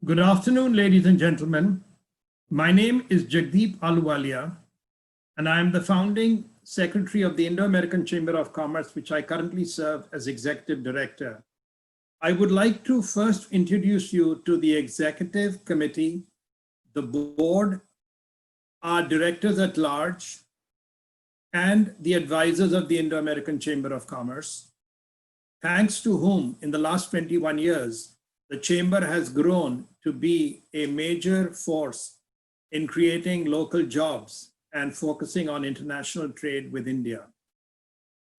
Good afternoon, ladies and gentlemen. My name is Jagdeep Ahluwalia, and I am the founding secretary of the Indo-American Chamber of Commerce, which I currently serve as executive director. I would like to first introduce you to the executive committee, the board, our directors at large, and the advisors of the Indo-American Chamber of Commerce, thanks to whom in the last 21 years, the Chamber has grown to be a major force in creating local jobs and focusing on international trade with India.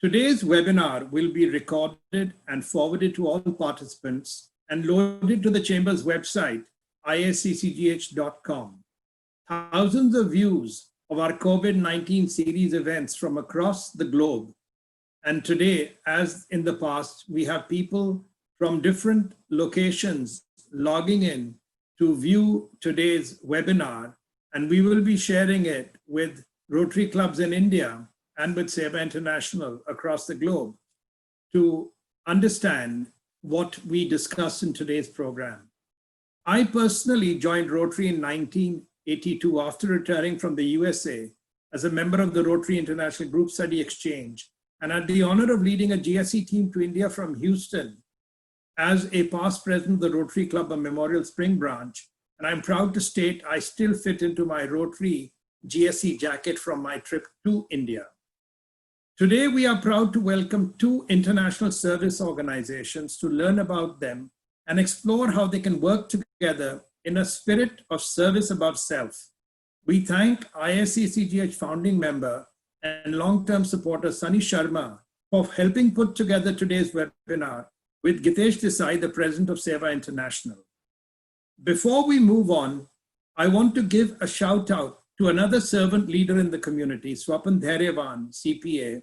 Today's webinar will be recorded and forwarded to all participants and loaded to the Chamber's website, iaccgh.com. Thousands of views of our COVID-19 series events from across the globe. And today, as in the past, we have people from different locations logging in to view today's webinar, and we will be sharing it with Rotary clubs in India and with Seva International across the globe to understand what we discuss in today's program. I personally joined Rotary in 1982 after retiring from the USA as a member of the Rotary International Group Study Exchange, and had the honor of leading a GSE team to India from Houston as a past president of the Rotary Club of Memorial Spring Branch. And I'm proud to state I still fit into my Rotary GSE jacket from my trip to India. Today, we are proud to welcome two international service organizations to learn about them and explore how they can work together in a spirit of service above self. We thank ISCCGH founding member and long-term supporter Sunny Sharma for helping put together today's webinar with Gitesh Desai, the president of Seva International. Before we move on, I want to give a shout out to another servant leader in the community, Swapan Dhairyavan, CPA,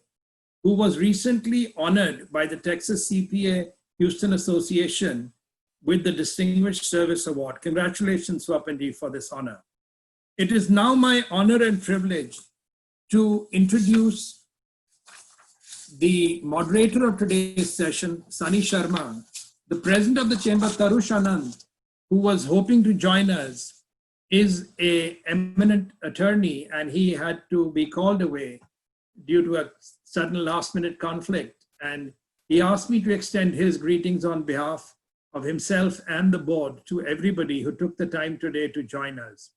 who was recently honored by the Texas CPA Houston Association with the Distinguished Service Award. Congratulations, Swapanji, for this honor. It is now my honor and privilege to introduce the moderator of today's session, Sunny Sharma, the president of the Chamber, Tarush Anand, who was hoping to join us, is an eminent attorney, and he had to be called away due to a sudden last-minute conflict. And he asked me to extend his greetings on behalf of himself and the board to everybody who took the time today to join us.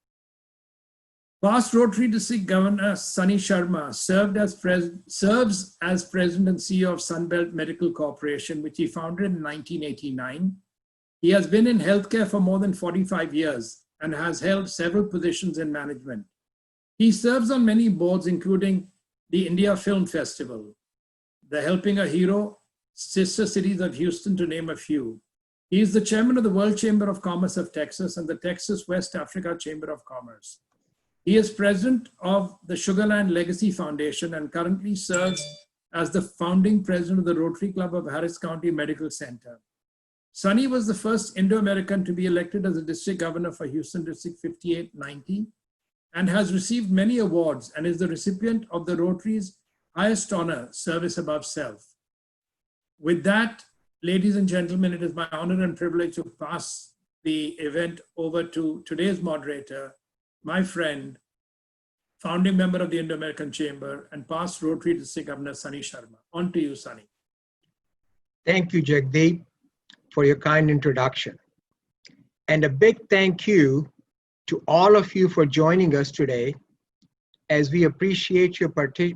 Past Rotary District Governor Sunny Sharma serves as President and CEO of Sunbelt Medical Corporation, which he founded in 1989. He has been in healthcare for more than 45 years and has held several positions in management. He serves on many boards, including the India Film Festival, the Helping a Hero, Sister Cities of Houston, to name a few. He is the chairman of the World Chamber of Commerce of Texas and the Texas West Africa Chamber of Commerce. He is president of the Sugarland Legacy Foundation and currently serves as the founding president of the Rotary Club of Harris County Medical Center. Sunny was the first Indo-American to be elected as a district governor for Houston District 5890 and has received many awards and is the recipient of the Rotary's highest honor, Service Above Self. With that, ladies and gentlemen, it is my honor and privilege to pass the event over to today's moderator, my friend, founding member of the Indo-American Chamber and past Rotary District Governor, Sunny Sharma. On to you, Sunny. Thank you, Jagdeep, for your kind introduction. And a big thank you to all of you for joining us today, as we appreciate your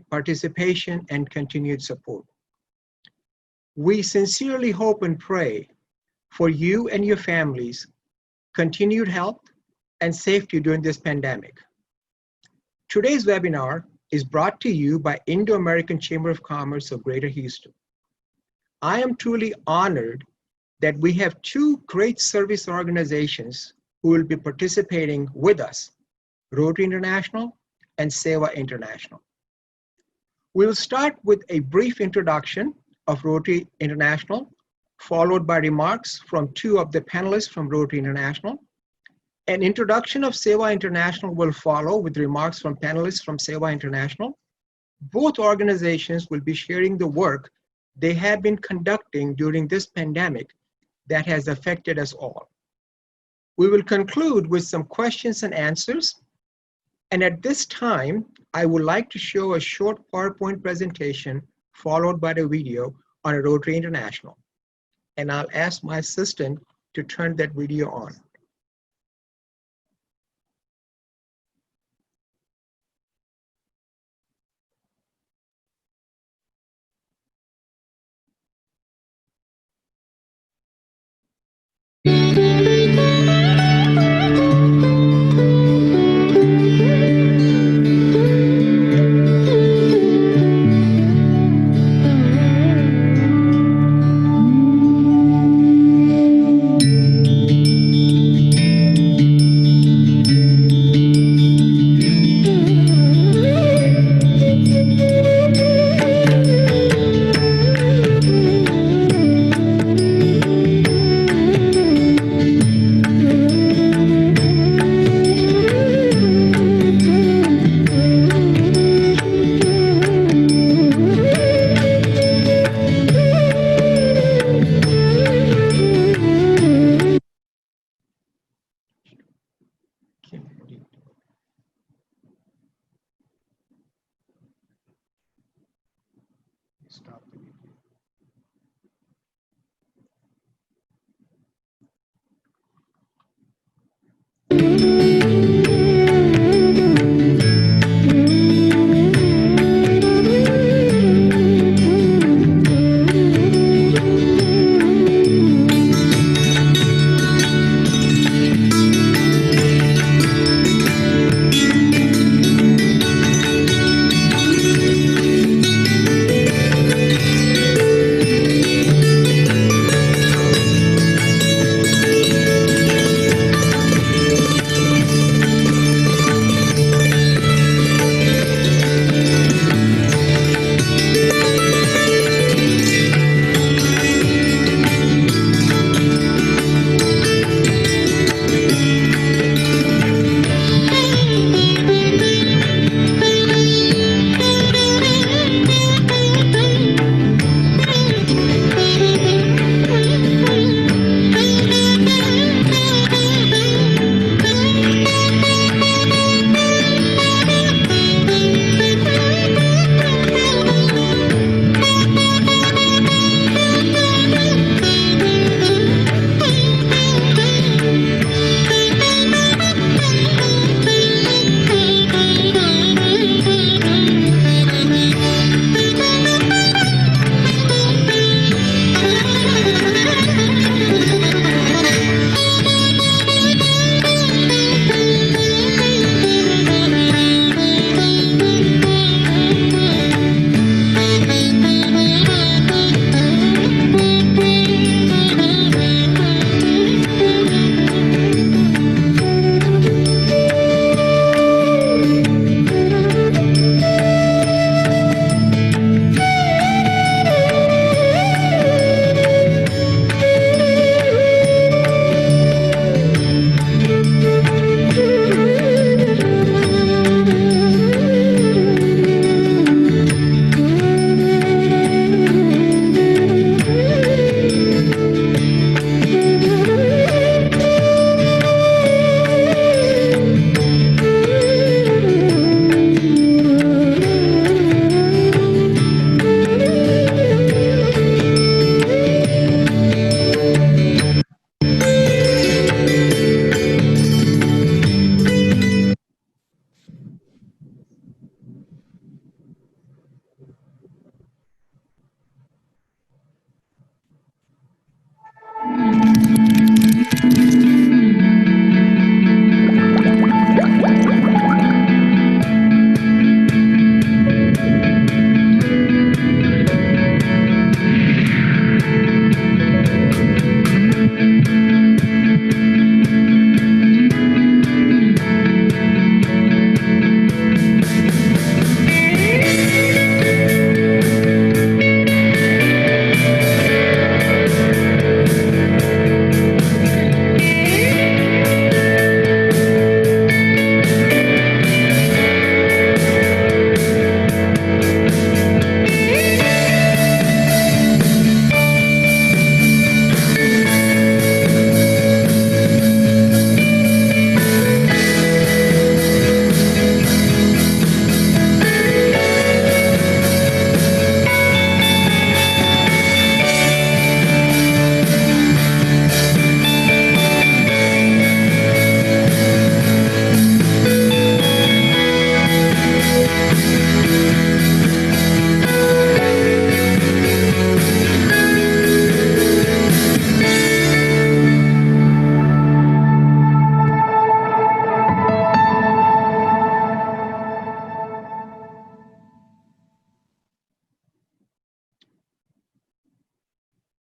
participation and continued support. We sincerely hope and pray for you and your families' continued health and safety during this pandemic. Today's webinar is brought to you by Indo-American Chamber of Commerce of Greater Houston. I am truly honored that we have two great service organizations who will be participating with us, Rotary International and Seva International. We'll start with a brief introduction of Rotary International, followed by remarks from two of the panelists from Rotary International. An introduction of Seva International will follow with remarks from panelists from Seva International. Both organizations will be sharing the work they have been conducting during this pandemic that has affected us all. We will conclude with some questions and answers. And at this time, I would like to show a short PowerPoint presentation followed by the video on a Rotary International. And I'll ask my assistant to turn that video on.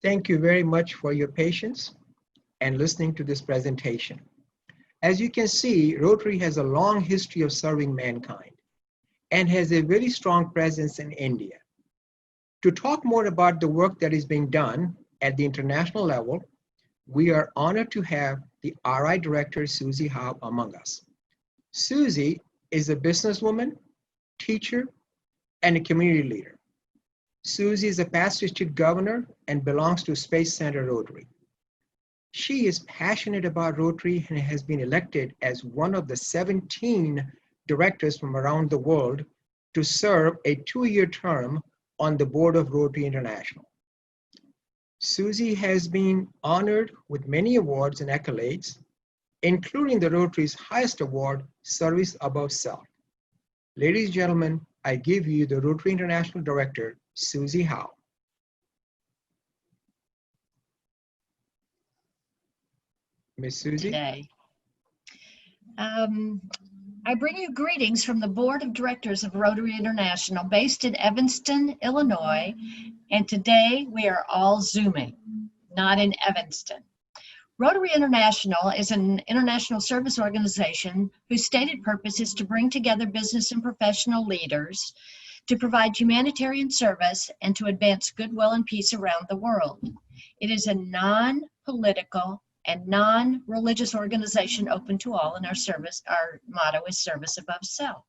Thank you very much for your patience and listening to this presentation. As you can see, Rotary has a long history of serving mankind and has a very strong presence in India. To talk more about the work that is being done at the international level, we are honored to have the RI Director, Susie Howe, among us. Susie is a businesswoman, teacher, and a community leader. Susie is a past district governor and belongs to Space Center Rotary. She is passionate about Rotary and has been elected as one of the 17 directors from around the world to serve a 2-year term on the board of Rotary International. Susie has been honored with many awards and accolades, including the Rotary's highest award, Service Above Self. Ladies and gentlemen, I give you the Rotary International Director, Susie Howe. Ms. Susie? Today. I bring you greetings from the Board of Directors of Rotary International based in Evanston, Illinois, and today we are all Zooming, not in Evanston. Rotary International is an international service organization whose stated purpose is to bring together business and professional leaders to provide humanitarian service and to advance goodwill and peace around the world. It is a non-political and non-religious organization open to all, and our motto is service above self.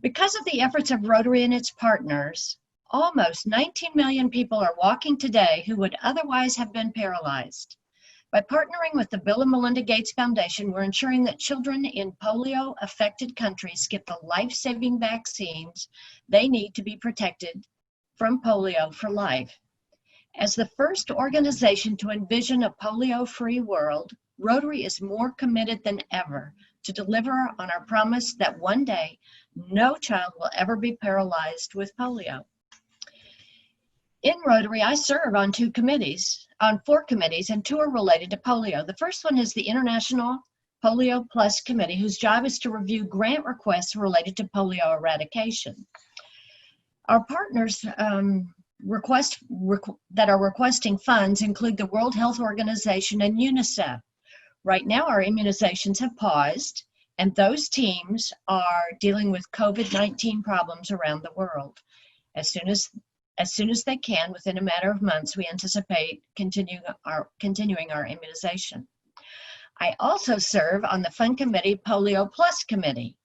Because of the efforts of Rotary and its partners, almost 19 million people are walking today who would otherwise have been paralyzed. By partnering with the Bill and Melinda Gates Foundation, we're ensuring that children in polio-affected countries get the life-saving vaccines they need to be protected from polio for life. As the first organization to envision a polio-free world, Rotary is more committed than ever to deliver on our promise that one day no child will ever be paralyzed with polio. In Rotary, I serve on 4 committees, and 2 are related to polio. The first one is the International Polio Plus Committee, whose job is to review grant requests related to polio eradication. Our partners that are requesting funds include the World Health Organization and UNICEF. Right now, our immunizations have paused, and those teams are dealing with COVID-19 problems around the world. As soon as they can, within a matter of months, we anticipate continuing our immunization. I also serve on the Fund Committee Polio Plus Committee,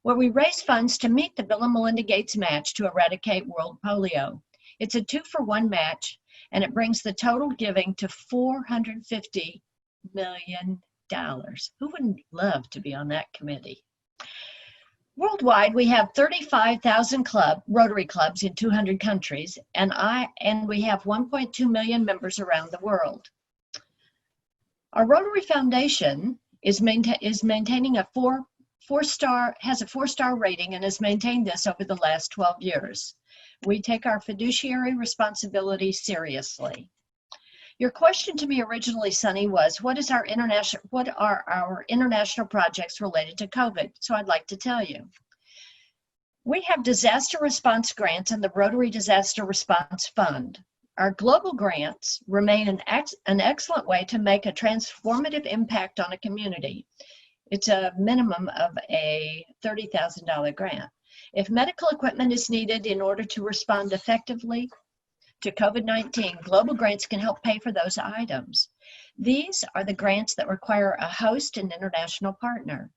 where we raise funds to meet the Bill and Melinda Gates match to eradicate world polio. It's a 2-for-1 match, and it brings the total giving to $450 million. Who wouldn't love to be on that committee? Worldwide, we have 35,000 Rotary clubs in 200 countries, and we have 1.2 million members around the world. Our Rotary Foundation is maintaining a 4-star rating and has maintained this over the last 12 years. We take our fiduciary responsibility seriously. Your question to me originally, Sunny, was what are our international projects related to COVID? So I'd like to tell you. We have disaster response grants and the Rotary Disaster Response Fund. Our global grants remain an excellent way to make a transformative impact on a community. It's a minimum of a $30,000 grant. If medical equipment is needed in order to respond effectively to COVID-19, global grants can help pay for those items. These are the grants that require a host and international partner.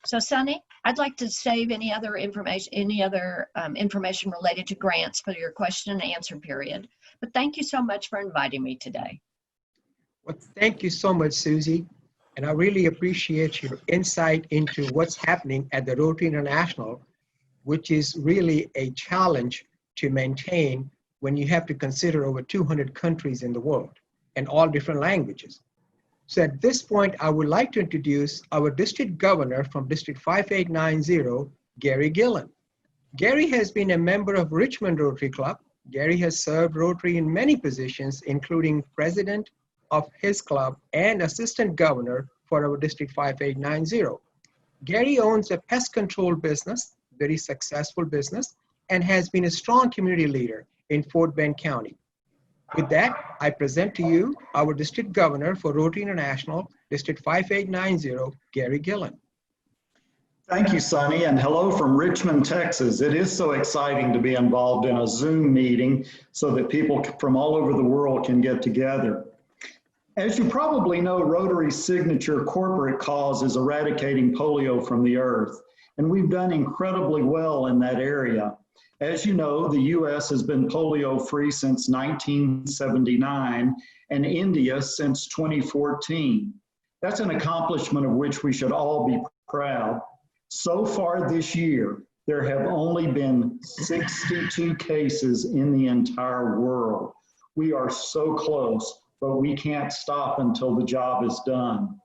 So, Sunny, I'd like to save any other information related to grants for your question and answer period. But thank you so much for inviting me today. Well, thank you so much, Susie. And I really appreciate your insight into what's happening at the Rotary International, which is really a challenge to maintain when you have to consider over 200 countries in the world and all different languages. So at this point, I would like to introduce our district governor from District 5890, Gary Gillen. Gary has been a member of Richmond Rotary Club. Gary has served Rotary in many positions, including president of his club and assistant governor for our District 5890. Gary owns a pest control business, very successful business, and has been a strong community leader in Fort Bend County. With that, I present to you our District Governor for Rotary International, District 5890, Gary Gillen. Thank you, Sonny, and hello from Richmond, Texas. It is so exciting to be involved in a Zoom meeting so that people from all over the world can get together. As you probably know, Rotary's signature corporate cause is eradicating polio from the earth, and we've done incredibly well in that area. As you know, the U.S. has been polio-free since 1979, and India since 2014. That's an accomplishment of which we should all be proud. So far this year, there have only been 62 cases in the entire world. We are so close, but we can't stop until the job is done.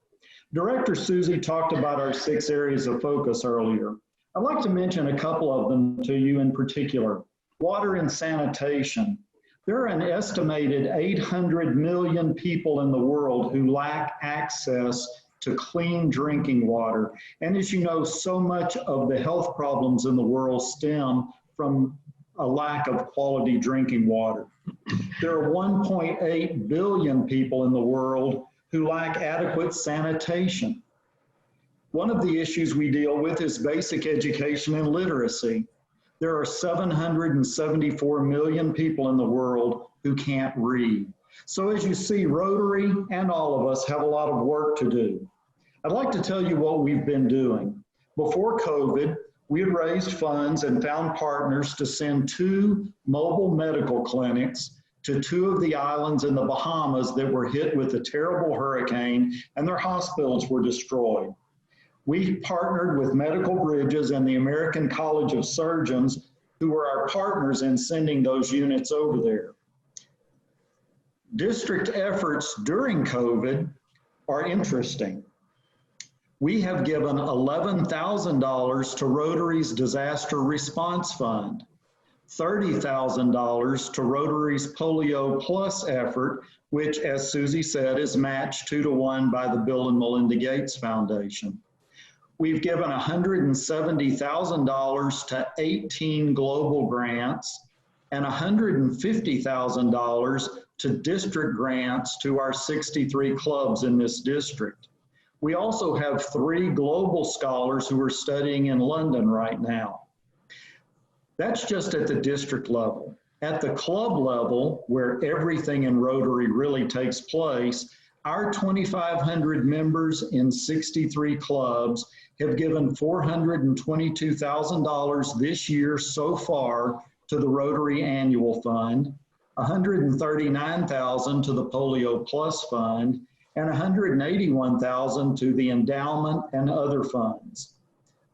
Director Susie talked about our 6 areas of focus earlier. I'd like to mention a couple of them to you in particular. Water and sanitation. There are an estimated 800 million people in the world who lack access to clean drinking water. And as you know, so much of the health problems in the world stem from a lack of quality drinking water. There are 1.8 billion people in the world who lack adequate sanitation. One of the issues we deal with is basic education and literacy. There are 774 million people in the world who can't read. So as you see, Rotary and all of us have a lot of work to do. I'd like to tell you what we've been doing. Before COVID, we had raised funds and found partners to send 2 mobile medical clinics to 2 of the islands in the Bahamas that were hit with a terrible hurricane, and their hospitals were destroyed. We partnered with Medical Bridges and the American College of Surgeons, who were our partners in sending those units over there. District efforts during COVID are interesting. We have given $11,000 to Rotary's Disaster Response Fund, $30,000 to Rotary's Polio Plus effort, which, as Susie said, is matched 2-to-1 by the Bill and Melinda Gates Foundation. We've given $170,000 to 18 global grants and $150,000 to district grants to our 63 clubs in this district. We also have 3 global scholars who are studying in London right now. That's just at the district level. At the club level, where everything in Rotary really takes place, our 2,500 members in 63 clubs have given $422,000 this year so far to the Rotary Annual Fund, $139,000 to the Polio Plus Fund, and $181,000 to the endowment and other funds.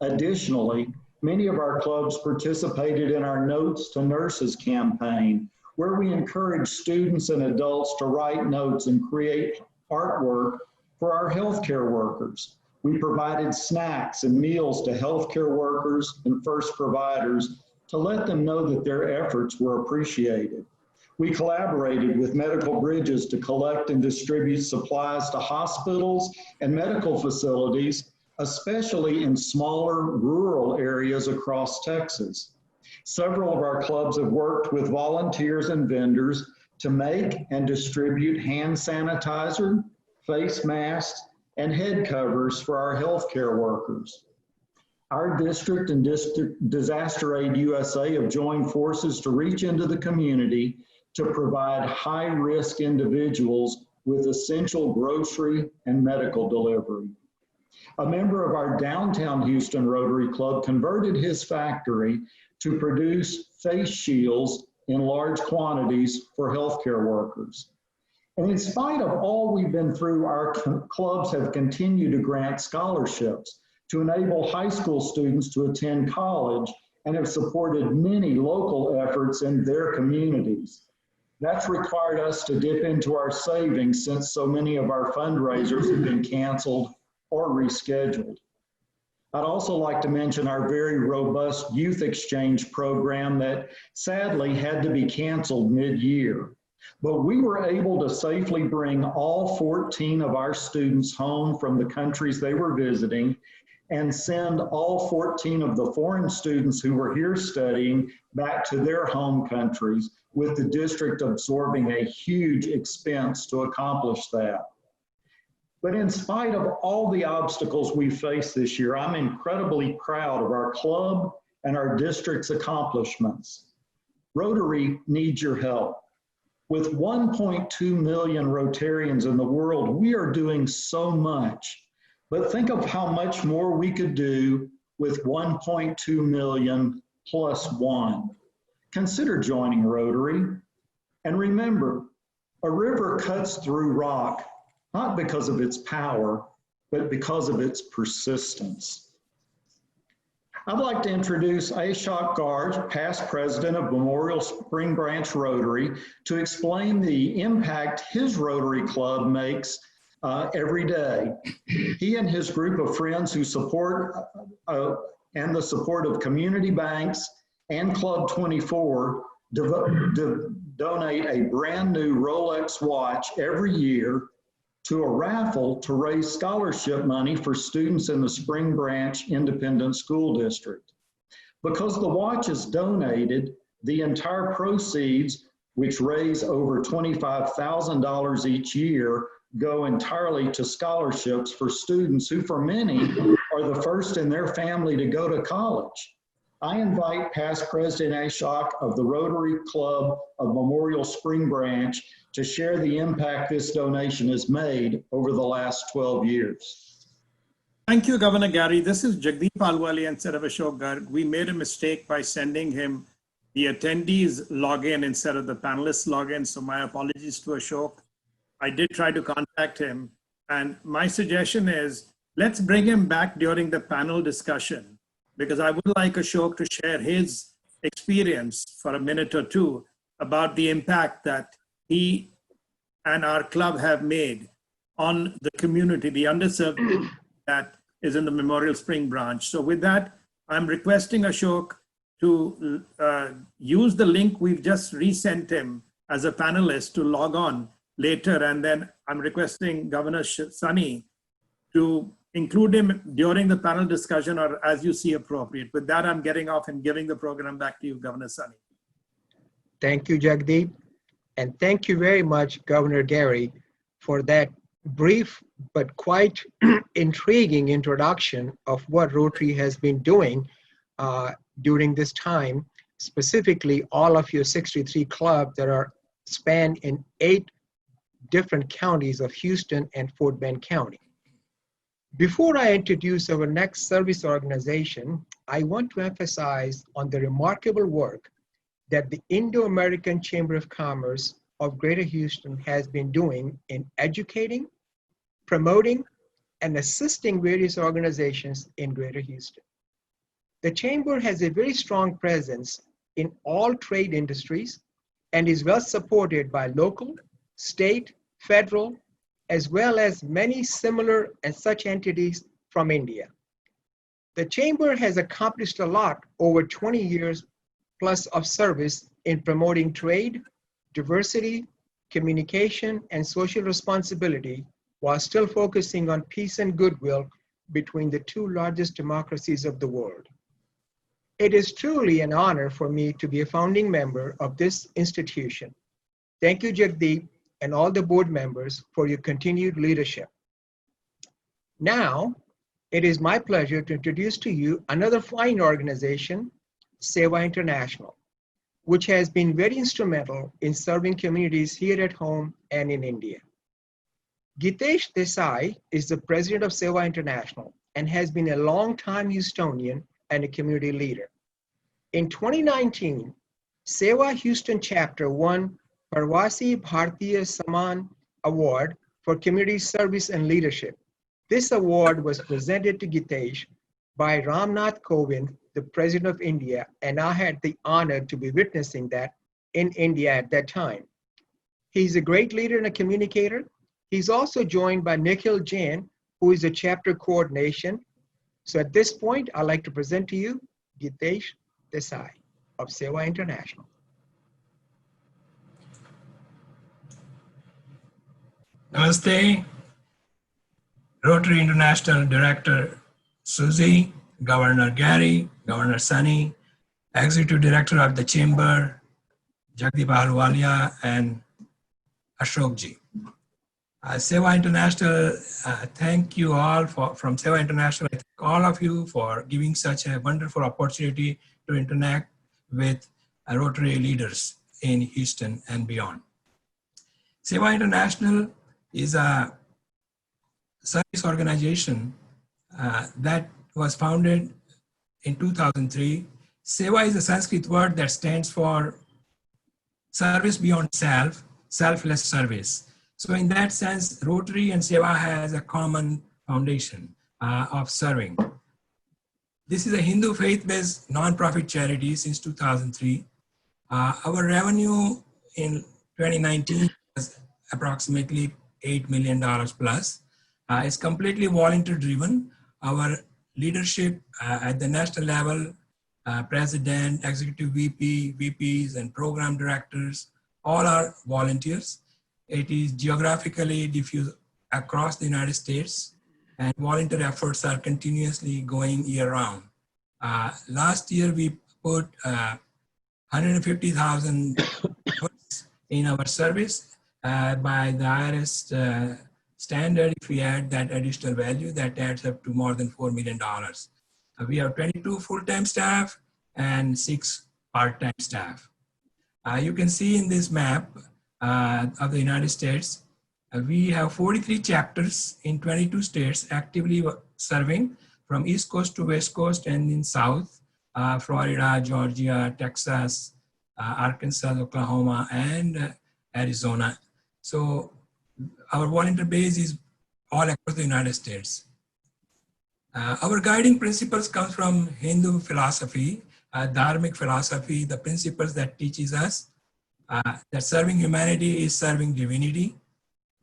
Additionally, many of our clubs participated in our Notes to Nurses campaign, where we encourage students and adults to write notes and create artwork for our healthcare workers. We provided snacks and meals to healthcare workers and first providers to let them know that their efforts were appreciated. We collaborated with Medical Bridges to collect and distribute supplies to hospitals and medical facilities, especially in smaller rural areas across Texas. Several of our clubs have worked with volunteers and vendors to make and distribute hand sanitizer, face masks, and head covers for our healthcare workers. Our district and Disaster Aid USA have joined forces to reach into the community to provide high-risk individuals with essential grocery and medical delivery. A member of our downtown Houston Rotary Club converted his factory to produce face shields in large quantities for healthcare workers. And in spite of all we've been through, our clubs have continued to grant scholarships to enable high school students to attend college and have supported many local efforts in their communities. That's required us to dip into our savings since so many of our fundraisers have been canceled or rescheduled. I'd also like to mention our very robust youth exchange program that sadly had to be canceled mid-year. But we were able to safely bring all 14 of our students home from the countries they were visiting, and send all 14 of the foreign students who were here studying back to their home countries, with the district absorbing a huge expense to accomplish that. But in spite of all the obstacles we face this year, I'm incredibly proud of our club and our district's accomplishments. Rotary needs your help. With 1.2 million Rotarians in the world, we are doing so much. But think of how much more we could do with 1.2 million plus one. Consider joining Rotary. And remember, a river cuts through rock, not because of its power, but because of its persistence. I'd like to introduce Ashok Garg, past president of Memorial Spring Branch Rotary, to explain the impact his Rotary Club makes every day. He and his group of friends who support and the support of community banks and Club 24 donate a brand new Rolex watch every year to a raffle to raise scholarship money for students in the Spring Branch Independent School District. Because the watch is donated, the entire proceeds, which raise over $25,000 each year, go entirely to scholarships for students who, for many, are the first in their family to go to college. I invite past President Ashok of the Rotary Club of Memorial Spring Branch to share the impact this donation has made over the last 12 years. Thank you, Governor Gary. This is Jagdeep Alwali instead of Ashok Garg. We made a mistake by sending him the attendees login instead of the panelists login, so my apologies to Ashok. I did try to contact him, and my suggestion is let's bring him back during the panel discussion, because I would like Ashok to share his experience for a minute or two about the impact that he and our club have made on the community, the underserved that is in the Memorial Spring Branch. So with that, I'm requesting Ashok to use the link we've just resent him as a panelist to log on later. And then I'm requesting Governor Sunny to include him during the panel discussion or as you see appropriate. With that, I'm getting off and giving the program back to you, Governor Sunny. Thank you, Jagdeep. And thank you very much, Governor Gary, for that brief but quite intriguing introduction of what Rotary has been doing during this time, specifically all of your 63 clubs that are spanned in 8 different counties of Houston and Fort Bend County. Before I introduce our next service organization, I want to emphasize on the remarkable work that the Indo-American Chamber of Commerce of Greater Houston has been doing in educating, promoting, and assisting various organizations in Greater Houston. The Chamber has a very strong presence in all trade industries and is well supported by local, state, federal, as well as many similar and such entities from India. The Chamber has accomplished a lot over 20 years plus of service in promoting trade, diversity, communication, and social responsibility while still focusing on peace and goodwill between the 2 largest democracies of the world. It is truly an honor for me to be a founding member of this institution. Thank you, Jagdeep, and all the board members for your continued leadership. Now, it is my pleasure to introduce to you another fine organization, Seva International, which has been very instrumental in serving communities here at home and in India. Gitesh Desai is the president of Seva International and has been a long-time Houstonian and a community leader. In 2019, Seva Houston chapter won Parvasi Bhartiya Saman Award for Community Service and Leadership. This award was presented to Gitesh by Ramnath Kovind, the President of India, and I had the honor to be witnessing that in India at that time. He's a great leader and a communicator. He's also joined by Nikhil Jain, who is a chapter coordination. So at this point, I'd like to present to you Gitesh Desai of Seva International. Namaste, Rotary International Director Susie, Governor Gary, Governor Sunny, Executive Director of the Chamber, Jagdeep Ahluwalia, and Ashokji. Seva International, thank you all from Seva International. I thank all of you for giving such a wonderful opportunity to interact with Rotary leaders in Houston and beyond. Seva International is a service organization that was founded in 2003. Seva is a Sanskrit word that stands for service beyond self, selfless service. So in that sense, Rotary and Seva has a common foundation of serving. This is a Hindu faith-based non-profit charity since 2003. Our revenue in 2019 was approximately $8 million plus. It's completely volunteer driven. Our leadership at the national level, president, executive VP, VPs, and program directors, all are volunteers. It is geographically diffused across the United States, and volunteer efforts are continuously going year round. Last year, we put 150,000 in our service by the IRS standard. If we add that additional value, that adds up to more than $4 million. We have 22 full-time staff and 6 part-time staff. You can see in this map of the United States, we have 43 chapters in 22 states actively serving from East Coast to West Coast and in South, Florida, Georgia, Texas, Arkansas, Oklahoma, and Arizona. So our volunteer base is all across the United States. Our guiding principles come from Hindu philosophy, Dharmic philosophy, the principles that teaches us that serving humanity is serving divinity,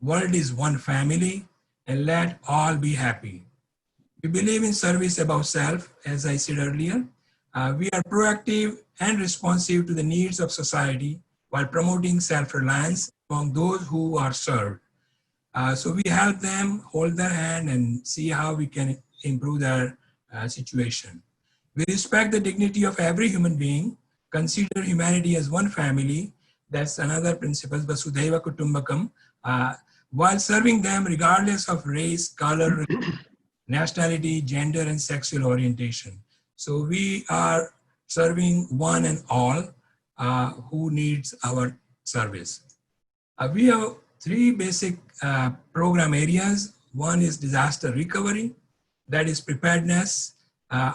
world is one family, and let all be happy. We believe in service above self, as I said earlier. We are proactive and responsive to the needs of society while promoting self-reliance among those who are served. So we help them hold their hand and see how we can improve their situation. We respect the dignity of every human being, consider humanity as one family. That's another principle, Vasudhaiva Kutumbakam, while serving them regardless of race, color, nationality, gender, and sexual orientation. So we are serving one and all who needs our service. We have 3 basic program areas. One is disaster recovery, that is preparedness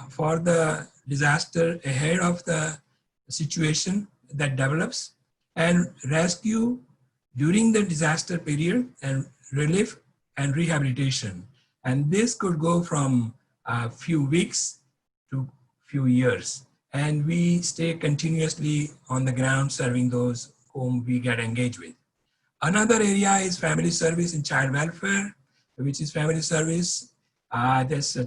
for the disaster ahead of the situation that develops, and rescue during the disaster period, and relief and rehabilitation. And this could go from a few weeks to few years. And we stay continuously on the ground serving those whom we get engaged with. Another area is family service and child welfare, which is family service that's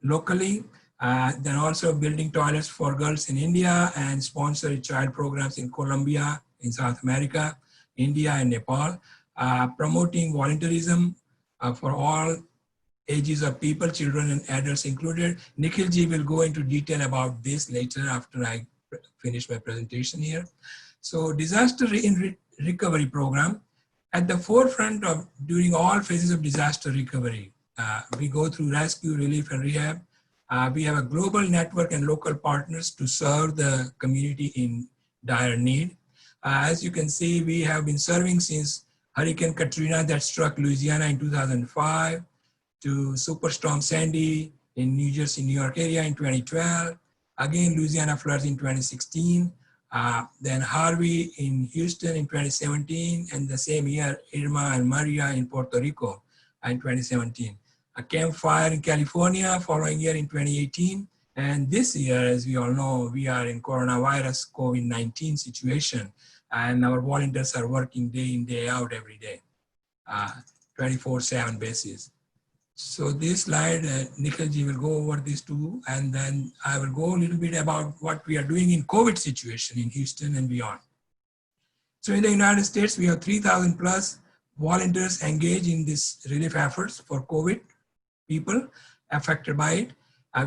locally, then also building toilets for girls in India and sponsor child programs in Colombia, in South America, India, and Nepal, promoting volunteerism for all ages of people, children and adults included. Nikhilji will go into detail about this later after I finish my presentation here. So disaster recovery program, at the forefront of during all phases of disaster recovery, we go through rescue, relief, and rehab. We have a global network and local partners to serve the community in dire need. As you can see, we have been serving since Hurricane Katrina that struck Louisiana in 2005, to Superstorm Sandy in New Jersey, New York area in 2012, again Louisiana floods in 2016, then Harvey in Houston in 2017, and the same year Irma and Maria in Puerto Rico in 2017. A Camp Fire in California following year in 2018, and this year, as we all know, we are in coronavirus COVID-19 situation, and our volunteers are working day in, day out every day, 24/7 basis. So this slide, Nikhilji will go over these 2, and then I will go a little bit about what we are doing in COVID situation in Houston and beyond. So in the United States, we have 3,000 plus volunteers engaged in this relief efforts for COVID. people affected by it.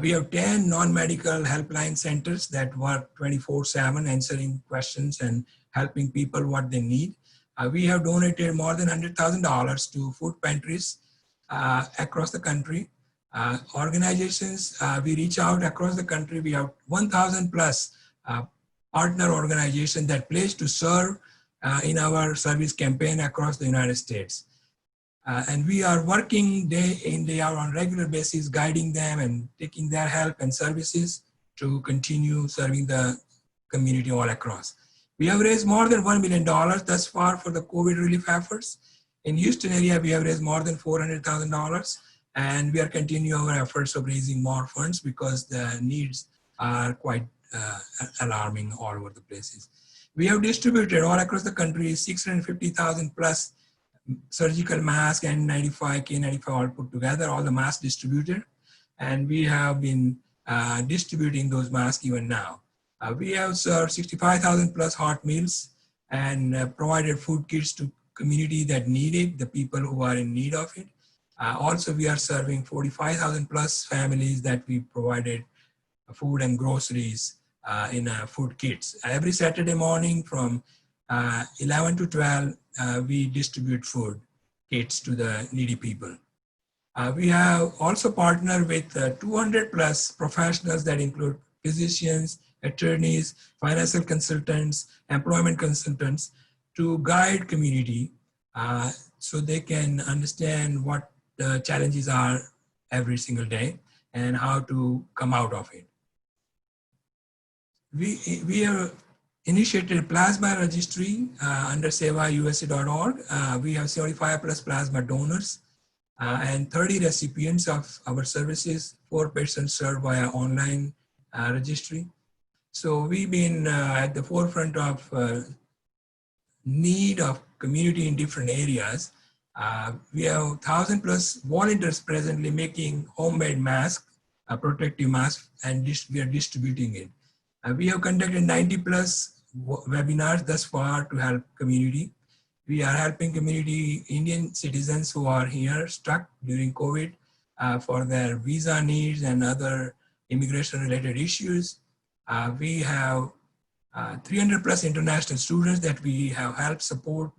We have 10 non-medical helpline centers that work 24/7, answering questions and helping people what they need. We have donated more than $100,000 to food pantries across the country. Organizations, we reach out across the country. We have 1,000 plus partner organizations that pledge to serve in our service campaign across the United States. And we are working day in, day out on a regular basis, guiding them and taking their help and services to continue serving the community all across. We have raised more than $1 million thus far for the COVID relief efforts. In Houston area, we have raised more than $400,000, and we are continuing our efforts of raising more funds because the needs are quite alarming all over the places. We have distributed all across the country 650,000 plus surgical mask and N95, K95 all put together, all the masks distributed. And we have been distributing those masks even now. We have served 65,000 plus hot meals and provided food kits to community that need it, the people who are in need of it. Also, we are serving 45,000 plus families that we provided food and groceries in food kits. Every Saturday morning from 11 to 12, we distribute food kits to the needy people. We have also partnered with 200 plus professionals that include physicians, attorneys, financial consultants, employment consultants to guide community so they can understand what the challenges are every single day and how to come out of it. We have initiated a plasma registry under sevausa.org. We have 75 plus plasma donors and 30 recipients of our services, 4 patients served via online registry. So we've been at the forefront of need of community in different areas. We have 1,000 plus volunteers presently making homemade masks, protective masks, and we are distributing it. We have conducted 90 plus webinars thus far to help community. We are helping community Indian citizens who are here stuck during COVID for their visa needs and other immigration related issues. We have 300 plus international students that we have helped support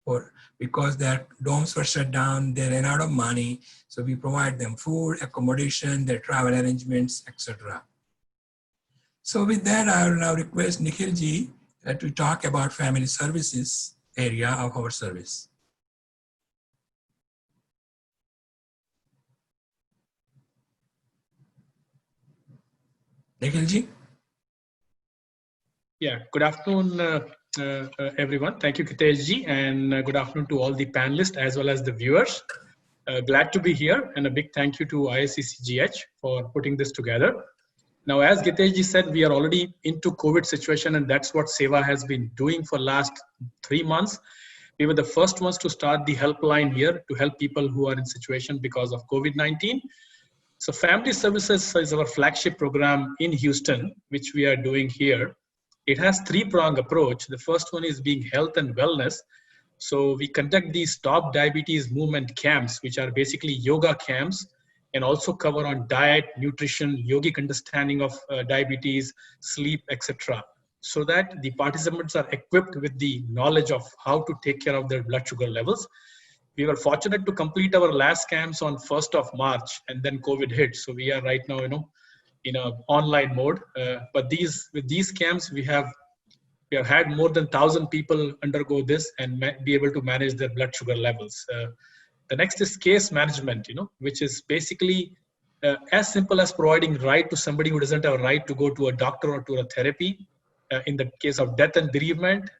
for because their dorms were shut down, they ran out of money. So we provide them food, accommodation, their travel arrangements, etc. So with that, I will now request Nikhil ji to talk about family services area of our service. Nikhil ji. Yeah, good afternoon, everyone. Thank you, Kitesh ji, and good afternoon to all the panelists as well as the viewers. Glad to be here, and a big thank you to ISCCGH for putting this together. Now, as Kitesh ji said, we are already into COVID situation, and that's what Seva has been doing for last 3 months. We were the first ones to start the helpline here to help people who are in situation because of COVID-19. So Family Services is our flagship program in Houston, which we are doing here. It has 3-pronged approach. The first one is being health and wellness. So we conduct these Stop Diabetes Movement camps, which are basically yoga camps, and also cover on diet, nutrition, yogic understanding of diabetes, sleep, etc. So that the participants are equipped with the knowledge of how to take care of their blood sugar levels. We were fortunate to complete our last camps on 1st of March, and then COVID hit. So we are right now, in an online mode. But with these camps, we have had more than 1,000 people undergo this and be able to manage their blood sugar levels. The next is case management, which is basically as simple as providing right to somebody who doesn't have a right to go to a doctor or to a therapy. In the case of death and bereavement,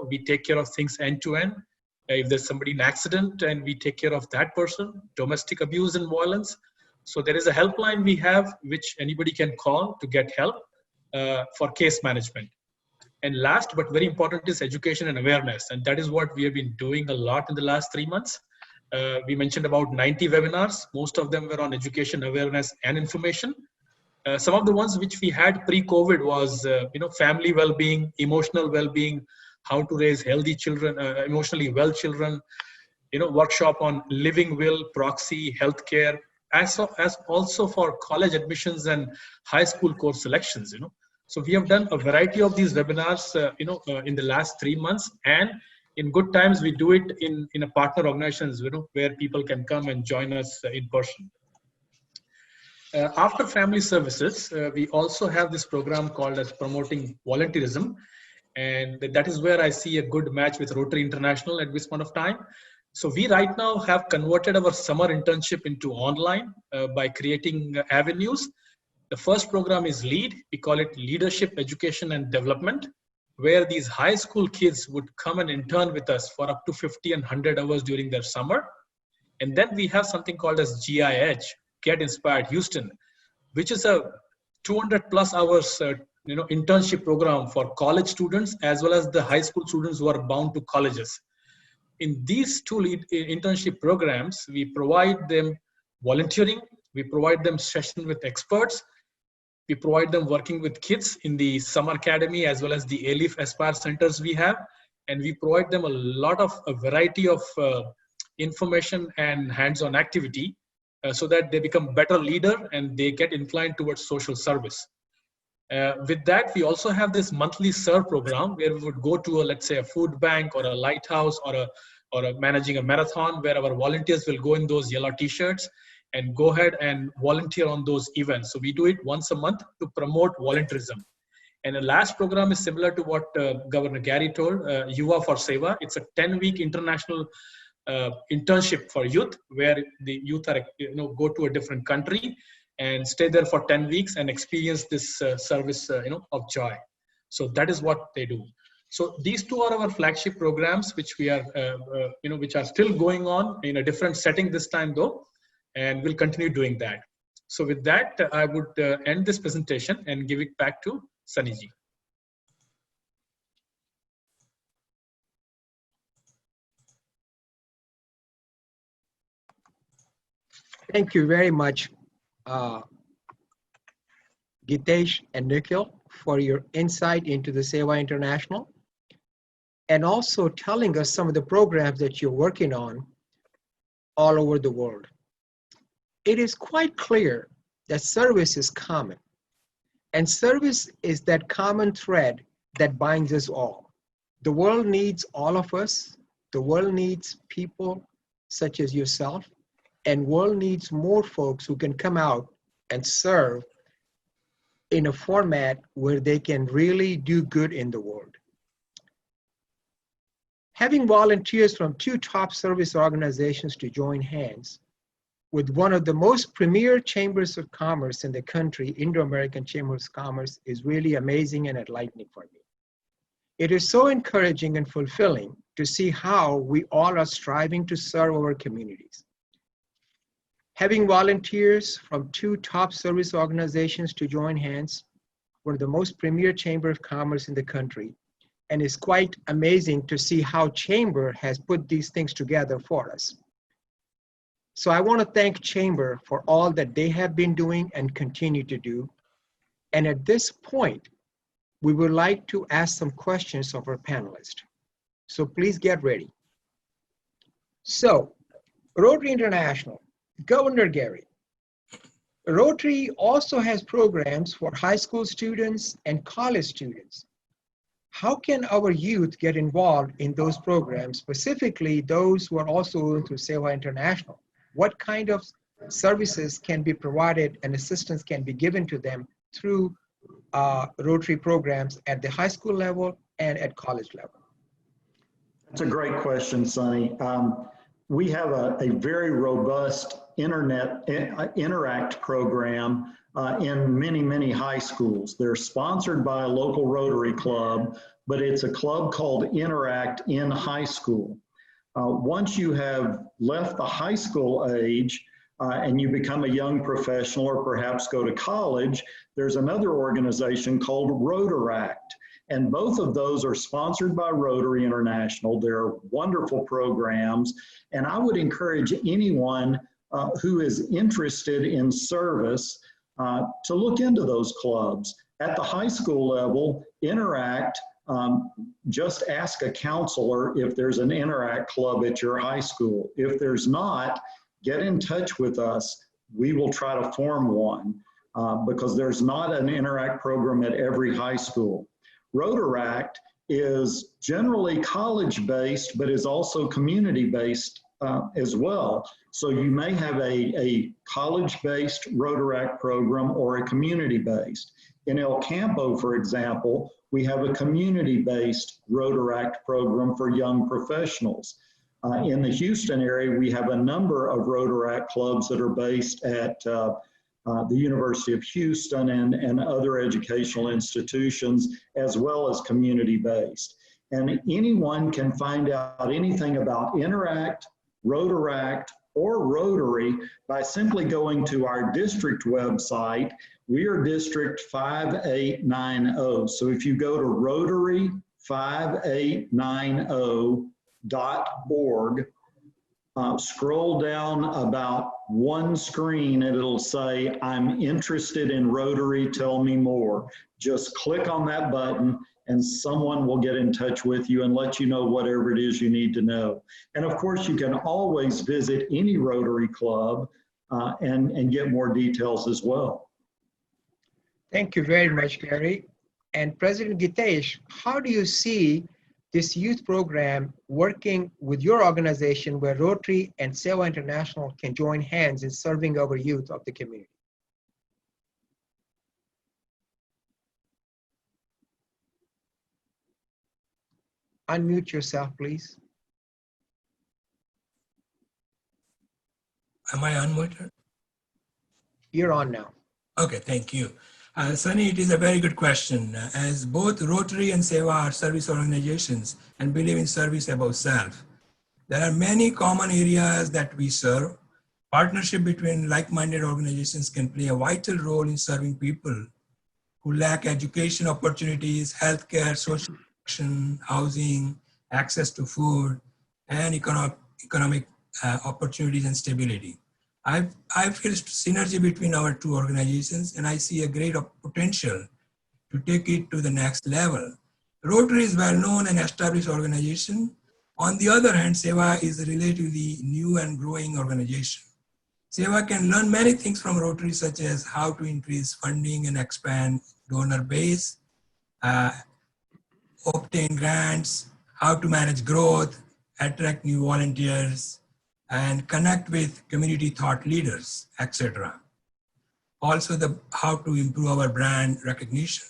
we take care of things end to end. If there's somebody in accident, and we take care of that person, domestic abuse and violence. So there is a helpline we have, which anybody can call to get help for case management. And last, but very important, is education and awareness. And that is what we have been doing a lot in the last 3 months. We mentioned about 90 webinars. Most of them were on education, awareness, and information. Some of the ones which we had pre-COVID was, family well-being, emotional well-being, how to raise healthy children, emotionally well children, workshop on living will, proxy, healthcare, as also for college admissions and high school course selections. So we have done a variety of these webinars, in the last 3 months, and in good times we do it in a partner organizations, where people can come and join us in person. After family services, we also have this program called as Promoting Volunteerism, and that is where I see a good match with Rotary International at this point of time. So we right now have converted our summer internship into online by creating avenues. The first program is LEAD. We call it Leadership, Education and Development, where these high school kids would come and intern with us for up to 50 and 100 hours during their summer. And then we have something called as GIH, Get Inspired Houston, which is a 200 plus hours internship program for college students as well as the high school students who are bound to colleges. In these two internship programs, we provide them volunteering, we provide them sessions with experts, we provide them working with kids in the summer academy as well as the ALIF Aspire centers we have, and we provide them a variety of information and hands-on activity so that they become better leader and they get inclined towards social service. With that, we also have this monthly serve program where we would go to let's say a food bank or a lighthouse or managing a marathon, where our volunteers will go in those yellow t-shirts and go ahead and volunteer on those events. So we do it once a month to promote volunteerism. And the last program is similar to what Governor Gary told, Yuva for Seva. It's a 10-week international internship for youth, where the youth are go to a different country and stay there for 10 weeks and experience this service of joy. So that is what they do. So these two are our flagship programs, which we are which are still going on in a different setting this time though, and we'll continue doing that. So with that, I would end this presentation and give it back to Sunny ji. Thank you very much, Gitesh and Nikhil, for your insight into the Seva International, and also telling us some of the programs that you're working on all over the world. It is quite clear that service is common, and service is that common thread that binds us all. The world needs all of us. The world needs people such as yourself, and world needs more folks who can come out and serve in a format where they can really do good in the world. Having volunteers from 2 top service organizations to join hands with one of the most premier chambers of commerce in the country, Indo-American Chamber of Commerce, is really amazing and enlightening for me. It is so encouraging and fulfilling to see how we all are striving to serve our communities. Having volunteers from 2 top service organizations to join hands, one of the most premier chamber of commerce in the country, and it's quite amazing to see how Chamber has put these things together for us. So I want to thank Chamber for all that they have been doing and continue to do. And at this point, we would like to ask some questions of our panelists. So please get ready. So, Rotary International, Governor Gary, Rotary also has programs for high school students and college students. How can our youth get involved in those programs, specifically those who are also going through Seva International? What kind of services can be provided and assistance can be given to them through Rotary programs at the high school level and at college level? That's a great question, Sonny. We have a very robust internet Interact program in many high schools. They're sponsored by a local Rotary club, but it's a club called Interact in high school. Once you have left the high school age and you become a young professional or perhaps go to college, there's another organization called Rotaract. And both of those are sponsored by Rotary International. They're wonderful programs. And I would encourage anyone who is interested in service to look into those clubs. At the high school level, Interact, just ask a counselor if there's an Interact club at your high school. If there's not, get in touch with us. we will try to form one because there's not an Interact program at every high school. Rotaract is generally college-based, but is also community-based as well. So you may have a college-based Rotaract program or a community-based. In El Campo, for example, we have a community-based Rotaract program for young professionals. In the Houston area, we have a number of Rotaract clubs that are based at the University of Houston and other educational institutions, as well as community-based. And anyone can find out anything about Interact, Rotaract, or Rotary by simply going to our district website. We are District 5890. So if you go to Rotary5890.org, scroll down about one screen and it'll say, I'm interested in Rotary, tell me more. Just click on that button and someone will get in touch with you and let you know whatever it is you need to know. And of course, you can always visit any Rotary Club and get more details as well. Thank you very much, Gary. And President Gitesh, how do you see this youth program working with your organization where Rotary and Seva International can join hands in serving our youth of the community? Unmute yourself, please. Am I unmuted? You're on now. Okay, thank you. Sunny, it is a very good question. As both Rotary and Seva are service organizations and believe in service above self, there are many common areas that we serve. Partnership between like-minded organizations can play a vital role in serving people who lack education opportunities, healthcare, social protection, housing, access to food, and economic opportunities and stability. I feel synergy between our two organizations, and I see a great potential to take it to the next level. Rotary is well-known and established organization. On the other hand, Seva is a relatively new and growing organization. Seva can learn many things from Rotary, such as how to increase funding and expand donor base, obtain grants, how to manage growth, attract new volunteers, and connect with community thought leaders, etc. Also, how to improve our brand recognition.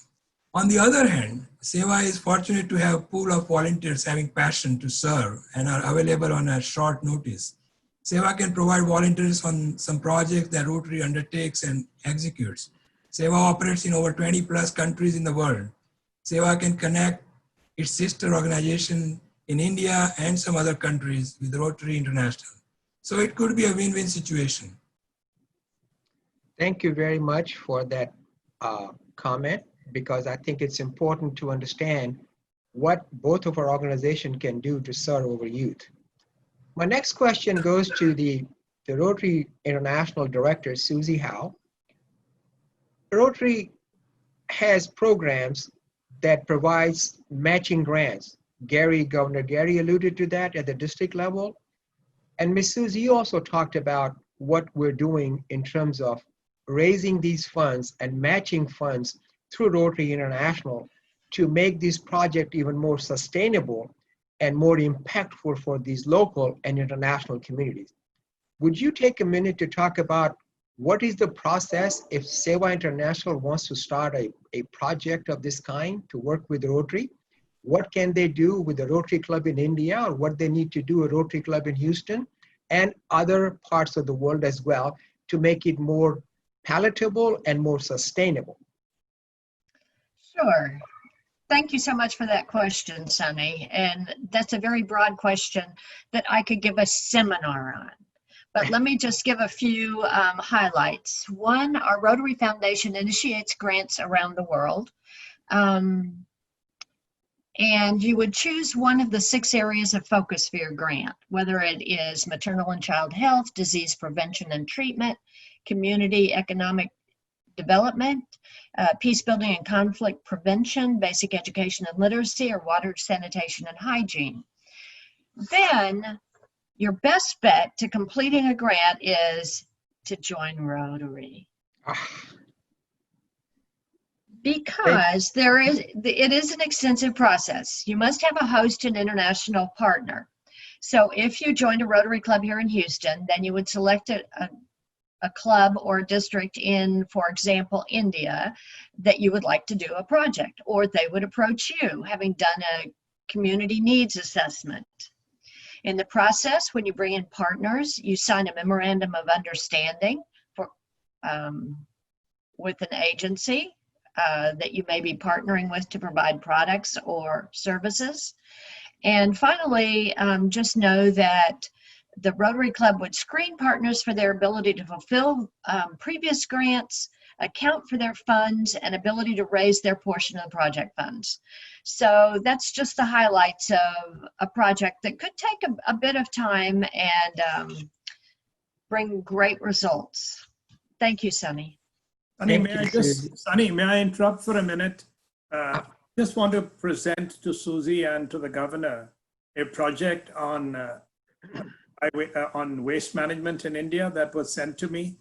On the other hand, Seva is fortunate to have a pool of volunteers having passion to serve and are available on a short notice. Seva can provide volunteers on some projects that Rotary undertakes and executes. Seva operates in over 20 plus countries in the world. Seva can connect its sister organization in India and some other countries with Rotary International. So it could be a win-win situation. Thank you very much for that comment, because I think it's important to understand what both of our organizations can do to serve our youth. My next question goes to the Rotary International Director, Susie Howe. Rotary has programs that provides matching grants. Governor Gary alluded to that at the district level. And Ms. Susie, you also talked about what we're doing in terms of raising these funds and matching funds through Rotary International to make this project even more sustainable and more impactful for these local and international communities. Would you take a minute to talk about what is the process if Seva International wants to start a project of this kind to work with Rotary? What can they do with the Rotary Club in India, or what they need to do a Rotary Club in Houston and other parts of the world as well to make it more palatable and more sustainable? Sure. Thank you so much for that question, Sunny. And that's a very broad question that I could give a seminar on. But let me just give a few highlights. One, our Rotary Foundation initiates grants around the world. And you would choose one of the 6 areas of focus for your grant, whether it is maternal and child health, disease prevention and treatment, community economic development, peace building and conflict prevention, basic education and literacy, or water, sanitation, and hygiene. Then your best bet to completing a grant is to join Rotary? Ah, Because it is an extensive process. You must have a host and international partner. So if you joined a Rotary Club here in Houston, then you would select a club or a district in, for example, India, that you would like to do a project, or they would approach you, having done a community needs assessment. In the process, when you bring in partners, you sign a memorandum of understanding for with an agency that you may be partnering with to provide products or services. And finally, just know that the Rotary Club would screen partners for their ability to fulfill previous grants, account for their funds, and ability to raise their portion of the project funds. So that's just the highlights of a project that could take a bit of time and bring great results. Thank you, Sunny. Sunny, may I interrupt for a minute? Just want to present to Susie and to the governor a project on waste management in India that was sent to me.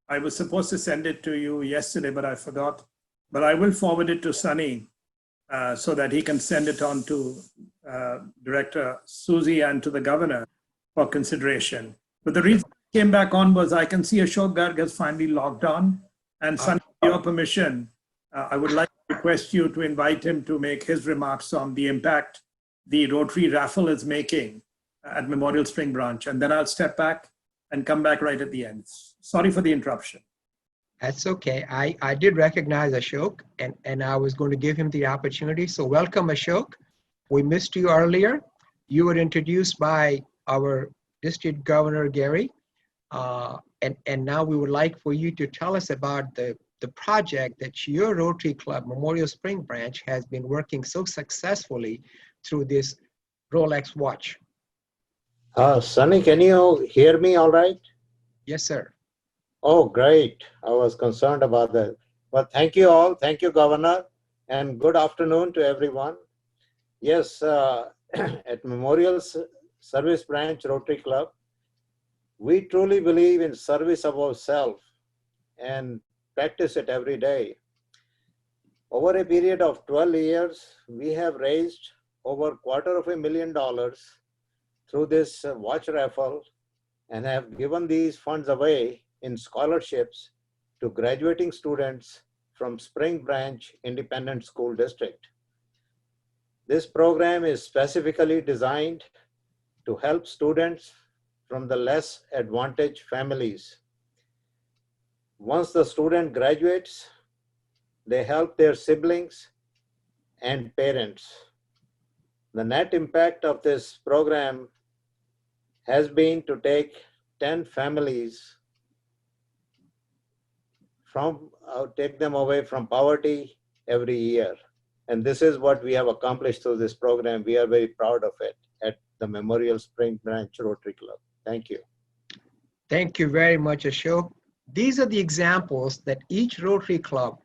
I was supposed to send it to you yesterday, but I forgot. But I will forward it to Sunny so that he can send it on to Director Susie and to the governor for consideration. But the reason I came back on was I can see Ashok Garg has finally logged on. And Sunny, with your permission, I would like to request you to invite him to make his remarks on the impact the Rotary raffle is making at Memorial Spring Branch. And then I'll step back and come back right at the end. Sorry for the interruption. that's okay. I did recognize Ashok, and I was going to give him the opportunity. So welcome, Ashok. We missed you earlier. You were introduced by our District Governor, Gary. And now we would like for you to tell us about the project that your Rotary Club, Memorial Spring Branch, has been working so successfully through this Rolex watch. Sunny, can you hear me all right? Yes, sir. Oh, great. I was concerned about that. Well, thank you all. Thank you, Governor, and good afternoon to everyone. Yes, at Memorial Service Branch Rotary Club, we truly believe in service above self and practice it every day. Over a period of 12 years, we have raised over $250,000 through this watch raffle and have given these funds away in scholarships to graduating students from Spring Branch Independent School District. This program is specifically designed to help students from the less advantaged families. Once the student graduates, they help their siblings and parents. The net impact of this program has been to take 10 families take them away from poverty every year. And this is what we have accomplished through this program. We are very proud of it at the Memorial Spring Branch Rotary Club. Thank you. Thank you very much, Ashok. These are the examples that each Rotary Club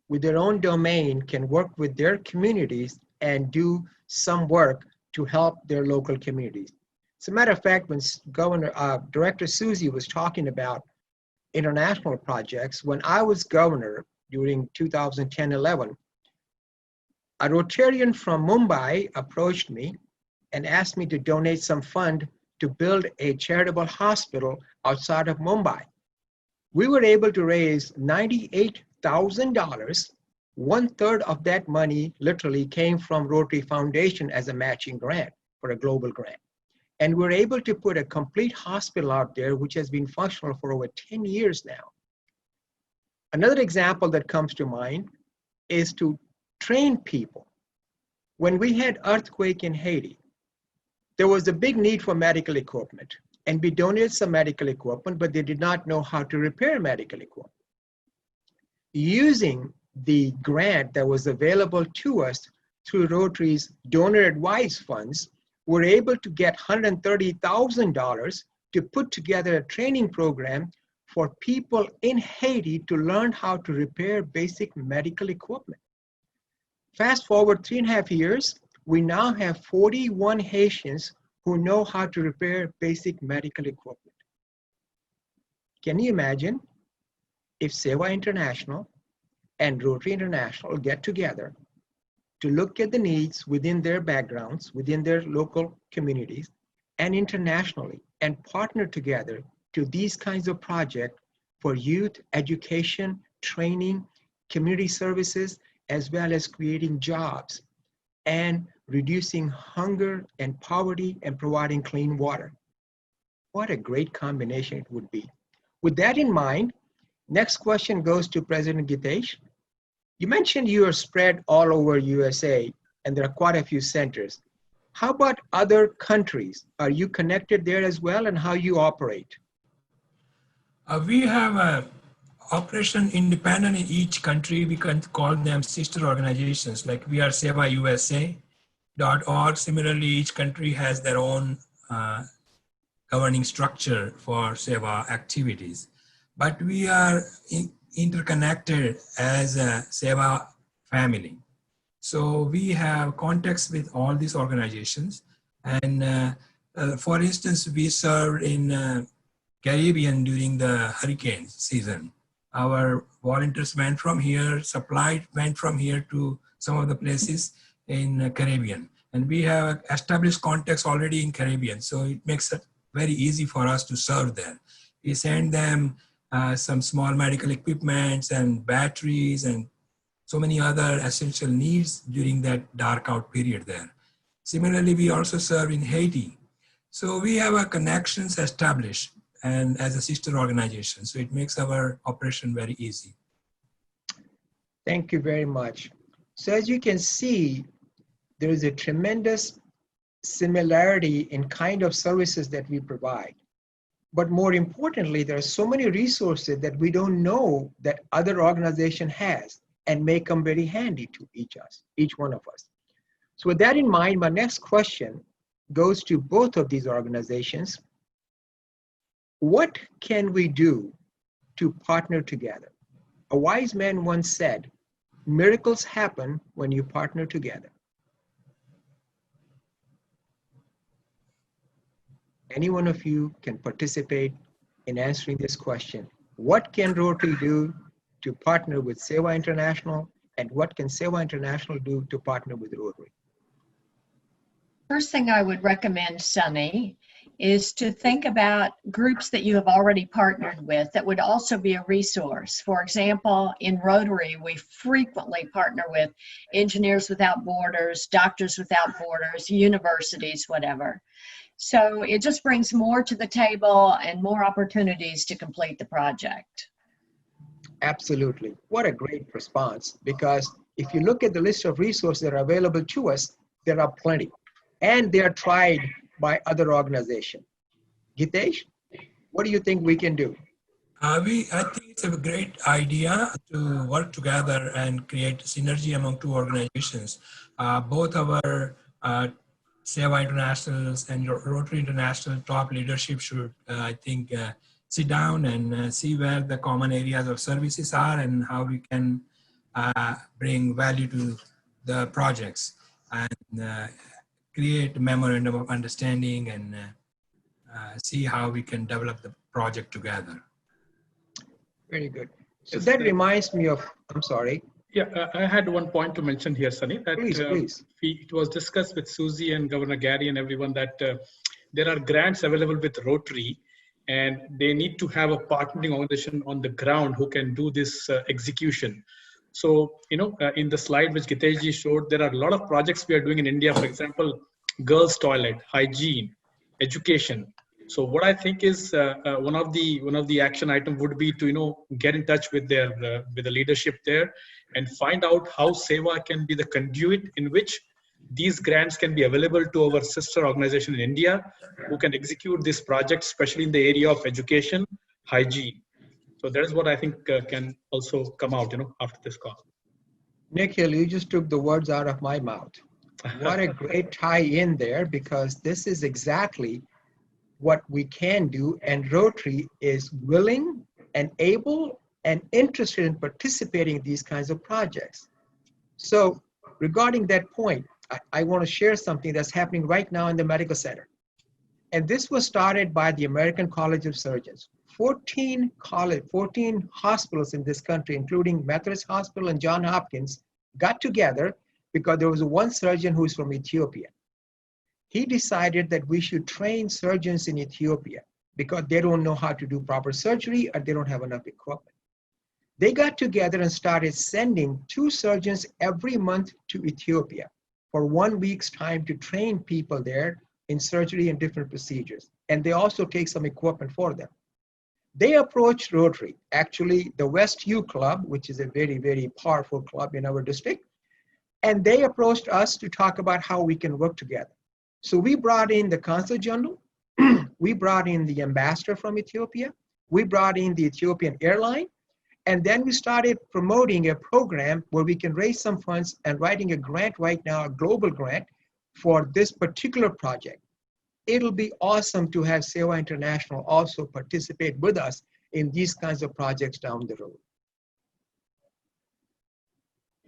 with their own domain can work with their communities and do some work to help their local communities. As a matter of fact, when Director Susie was talking about international projects, when I was governor during 2010-11, a Rotarian from Mumbai approached me and asked me to donate some fund to build a charitable hospital outside of Mumbai. We were able to raise $98,000. 1/3 of that money literally came from Rotary Foundation as a matching grant for a global grant. And we're able to put a complete hospital out there, which has been functional for over 10 years now. Another example that comes to mind is to train people. When we had earthquake in Haiti, there was a big need for medical equipment, and we donated some medical equipment, but they did not know how to repair medical equipment. Using the grant that was available to us through Rotary's donor advised funds, we're able to get $130,000 to put together a training program for people in Haiti to learn how to repair basic medical equipment. Fast forward 3.5 years, we now have 41 Haitians who know how to repair basic medical equipment. Can you imagine if Seva International and Rotary International get together to look at the needs within their backgrounds, within their local communities, and internationally, and partner together to these kinds of projects for youth education, training, community services, as well as creating jobs and reducing hunger and poverty and providing clean water. What a great combination it would be. With that in mind, next question goes to President Gitesh. You mentioned you are spread all over USA and there are quite a few centers. How about other countries? Are you connected there as well, and how you operate? We have a operation independent in each country. We can call them sister organizations, like we are SevaUSA.org. Similarly, each country has their own governing structure for Seva activities. But we are interconnected as a Seva family. So we have contacts with all these organizations. And for instance, we served in Caribbean during the hurricane season. Our volunteers went from here, went from here to some of the places in Caribbean. And we have established contacts already in Caribbean. So it makes it very easy for us to serve there. We send them some small medical equipments and batteries and so many other essential needs during that dark out period there. Similarly, we also serve in Haiti. So we have our connections established and as a sister organization. So it makes our operation very easy. Thank you very much. So as you can see, there is a tremendous similarity in kind of services that we provide. But more importantly, there are so many resources that we don't know that other organization has and may come very handy to each one of us. So with that in mind, my next question goes to both of these organizations. What can we do to partner together? A wise man once said, miracles happen when you partner together. Any one of you can participate in answering this question. What can Rotary do to partner with Seva International, and what can Seva International do to partner with Rotary? First thing I would recommend, Sunny, is to think about groups that you have already partnered with that would also be a resource. For example, in Rotary, we frequently partner with Engineers Without Borders, Doctors Without Borders, universities, whatever. So it just brings more to the table and more opportunities to complete the project. Absolutely. What a great response, because if you look at the list of resources that are available to us, there are plenty, and they are tried by other organizations. Gitesh, what do you think we can do? I think it's a great idea to work together and create synergy among two organizations. Both our Seva Internationals and Rotary International top leadership should, I think, sit down and see where the common areas of services are and how we can bring value to the projects and create a memorandum of understanding and see how we can develop the project together. Very good. So that reminds me of, I'm sorry. Yeah, I had one point to mention here, Sunny, that Please. It was discussed with Susie and Governor Gary and everyone that there are grants available with Rotary, and they need to have a partnering organization on the ground who can do this execution. So, in the slide which Giteshji showed, there are a lot of projects we are doing in India, for example, girls' toilet, hygiene, education. So what I think is one of the action item would be to get in touch with the leadership there and find out how Seva can be the conduit in which these grants can be available to our sister organization in India who can execute this project, especially in the area of education, hygiene. So that is what I think can also come out, after this call. Nikhil, you just took the words out of my mouth. What a great tie in there, because this is exactly what we can do, and Rotary is willing and able and interested in participating in these kinds of projects. So regarding that point, I want to share something that's happening right now in the medical center. And this was started by the American College of Surgeons. 14 hospitals in this country, including Methodist Hospital and Johns Hopkins, got together because there was one surgeon who's from Ethiopia. He decided that we should train surgeons in Ethiopia because they don't know how to do proper surgery or they don't have enough equipment. They got together and started sending 2 surgeons every month to Ethiopia for 1 week's time to train people there in surgery and different procedures. And they also take some equipment for them. They approached Rotary, actually the West U Club, which is a very, very powerful club in our district. And they approached us to talk about how we can work together. So we brought in the Consul General, we brought in the ambassador from Ethiopia, we brought in the Ethiopian airline, and then we started promoting a program where we can raise some funds and writing a grant right now, a global grant for this particular project. It'll be awesome to have Seva International also participate with us in these kinds of projects down the road.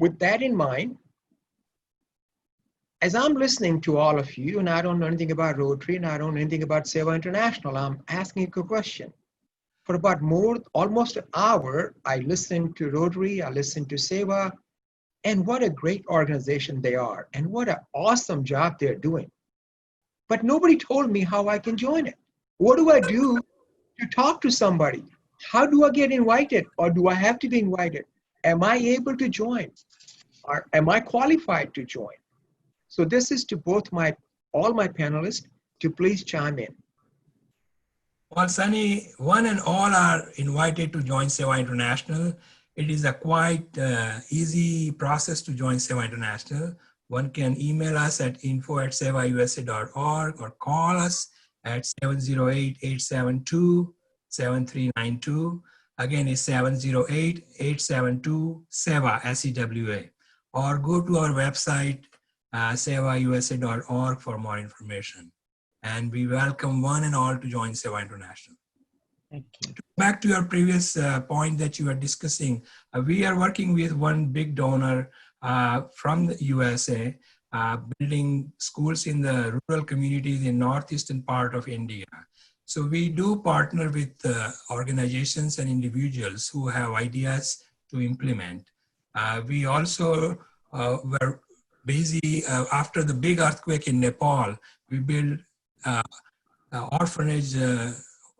With that in mind, as I'm listening to all of you, and I don't know anything about Rotary, and I don't know anything about Seva International, I'm asking a question. For about almost an hour, I listened to Rotary, I listened to Seva, and what a great organization they are, and what an awesome job they're doing. But nobody told me how I can join it. What do I do to talk to somebody? How do I get invited, or do I have to be invited? Am I able to join, or am I qualified to join? So this is to all my panelists to please chime in. Well, Sunny, one and all are invited to join Seva International. It is a quite easy process to join Seva International. One can email us at info@sevausa.org or call us at 708-872-7392. Again, it's 708-872-SEVA, S-E-W-A. Or go to our website, sevausa.org for more information. And we welcome one and all to join Seva International. Thank you. Back to your previous point that you were discussing, we are working with one big donor from the USA, building schools in the rural communities in northeastern part of India. So we do partner with organizations and individuals who have ideas to implement. We also were busy after the big earthquake in Nepal. We built orphanage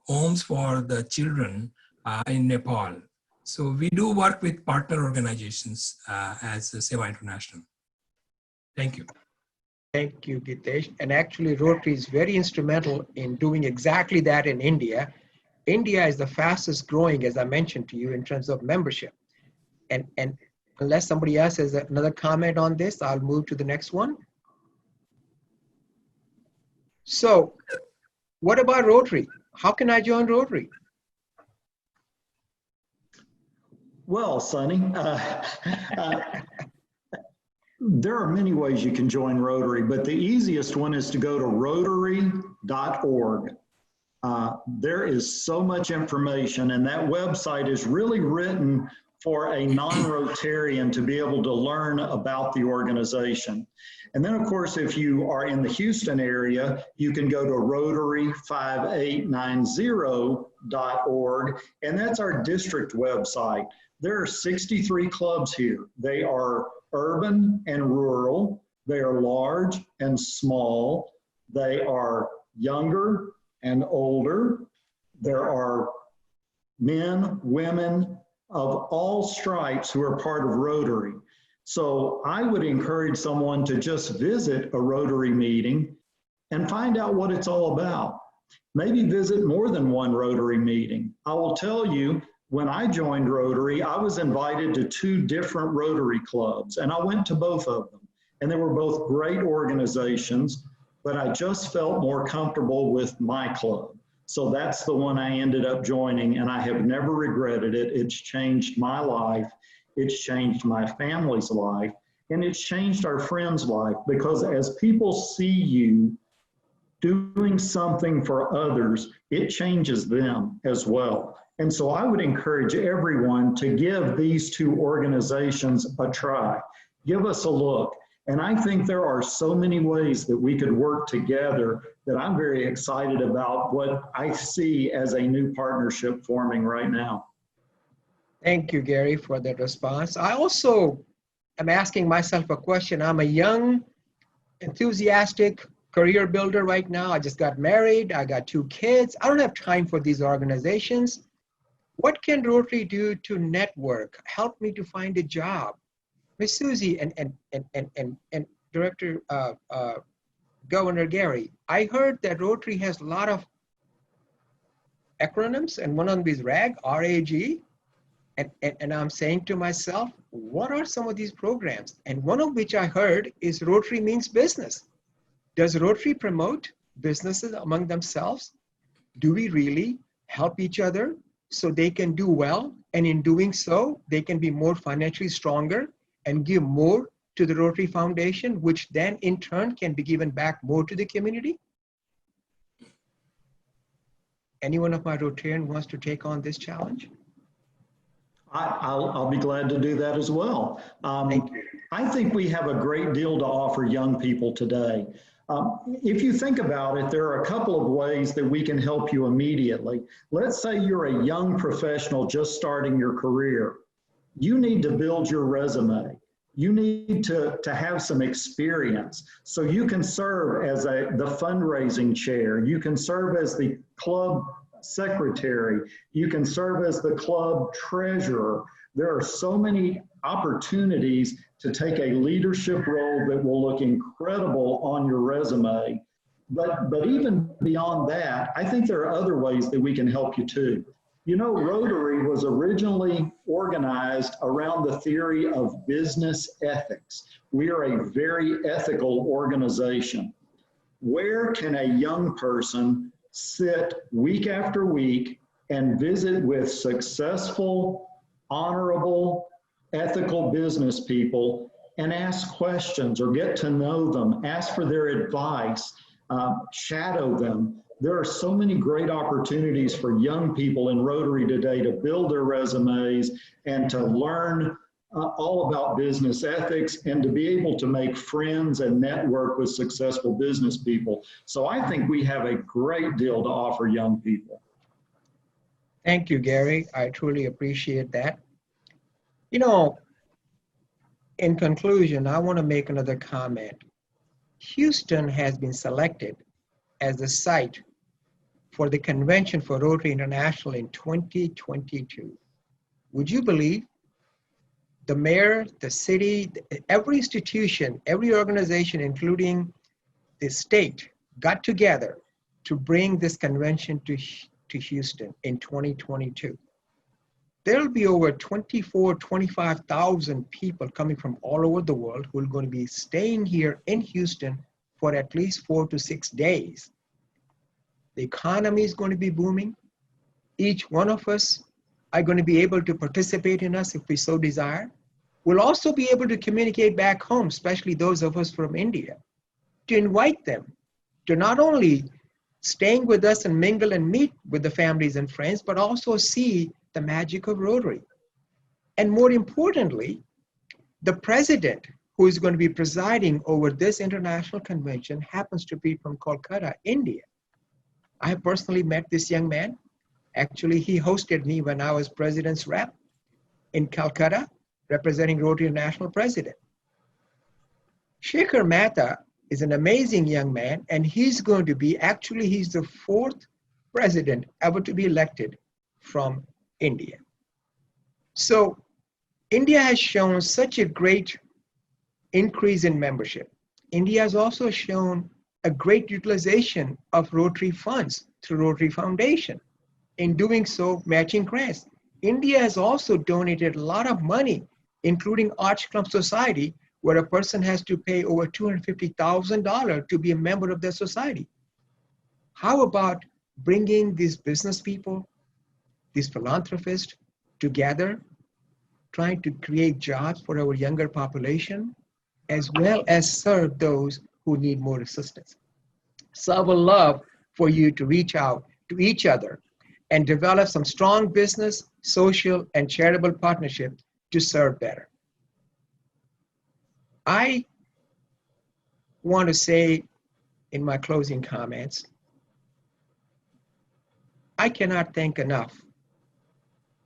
homes for the children in Nepal. So we do work with partner organizations as Seva International. Thank you. Thank you, Gitesh. And actually, Rotary is very instrumental in doing exactly that in India. India is the fastest growing, as I mentioned to you, in terms of membership. And unless somebody else has another comment on this, I'll move to the next one. So, what about Rotary? How can I join Rotary? Well, Sonny, there are many ways you can join Rotary, but the easiest one is to go to rotary.org. There is so much information, and that website is really written for a non-Rotarian to be able to learn about the organization. And then, of course, if you are in the Houston area, you can go to rotary5890.org, and that's our district website. There are 63 clubs here. They are urban and rural. They are large and small. They are younger and older. There are men, women of all stripes who are part of Rotary. So I would encourage someone to just visit a Rotary meeting and find out what it's all about. Maybe visit more than one Rotary meeting. I will tell you, when I joined Rotary, I was invited to 2 different Rotary clubs, and I went to both of them. And they were both great organizations, but I just felt more comfortable with my club. So that's the one I ended up joining, and I have never regretted it. It's changed my life. It's changed my family's life, and it's changed our friends' life, because as people see you doing something for others, it changes them as well. And so I would encourage everyone to give these 2 organizations a try. Give us a look. And I think there are so many ways that we could work together that I'm very excited about what I see as a new partnership forming right now. Thank you, Gary, for that response. I also am asking myself a question. I'm a young, enthusiastic career builder right now. I just got married. I got 2 kids. I don't have time for these organizations. What can Rotary do to network? Help me to find a job. Miss Susie and Director Governor Gary, I heard that Rotary has a lot of acronyms, and one of them is RAG, R-A-G. And I'm saying to myself, what are some of these programs? And one of which I heard is Rotary means business. Does Rotary promote businesses among themselves? Do we really help each other so they can do well? And in doing so, they can be more financially stronger and give more to the Rotary Foundation, which then in turn can be given back more to the community? Any one of my Rotarians wants to take on this challenge? I'll be glad to do that as well. Thank you. I think we have a great deal to offer young people today. If you think about it, there are a couple of ways that we can help you immediately. Let's say you're a young professional just starting your career. You need to build your resume. You need to have some experience. So you can serve as the fundraising chair. You can serve as the club secretary. You can serve as the club treasurer. There are so many opportunities to take a leadership role that will look incredible on your resume. But even beyond that, I think there are other ways that we can help you too. You know, Rotary was originally organized around the theory of business ethics. We are a very ethical organization. Where can a young person sit week after week and visit with successful, honorable, ethical business people and ask questions or get to know them, ask for their advice, shadow them? There are so many great opportunities for young people in Rotary today to build their resumes and to learn all about business ethics and to be able to make friends and network with successful business people. So I think we have a great deal to offer young people. Thank you, Gary. I truly appreciate that. You know, in conclusion, I want to make another comment. Houston has been selected as the site for the Convention for Rotary International in 2022. Would you believe the mayor, the city, every institution, every organization, including the state, got together to bring this convention to Houston in 2022. There'll be over 25,000 people coming from all over the world who are going to be staying here in Houston for at least 4 to 6 days. The economy is going to be booming. Each one of us are going to be able to participate in us if we so desire. We'll also be able to communicate back home, especially those of us from India, to invite them to not only staying with us and mingle and meet with the families and friends, but also see the magic of Rotary. And more importantly, the president who is going to be presiding over this international convention happens to be from Kolkata, India. I have personally met this young man. Actually, he hosted me when I was president's rep in Calcutta, representing Rotary International president. Shekhar Mehta is an amazing young man, and he's going to be, actually, he's the 4th president ever to be elected from India. So India has shown such a great increase in membership. India has also shown a great utilization of Rotary funds through Rotary Foundation. In doing so, matching grants. India has also donated a lot of money, including Arch Club Society, where a person has to pay over $250,000 to be a member of their society. How about bringing these business people, these philanthropists together, trying to create jobs for our younger population, as well as serve those who need more assistance? So I would love for you to reach out to each other and develop some strong business, social, and charitable partnerships to serve better. I want to say in my closing comments, I cannot thank enough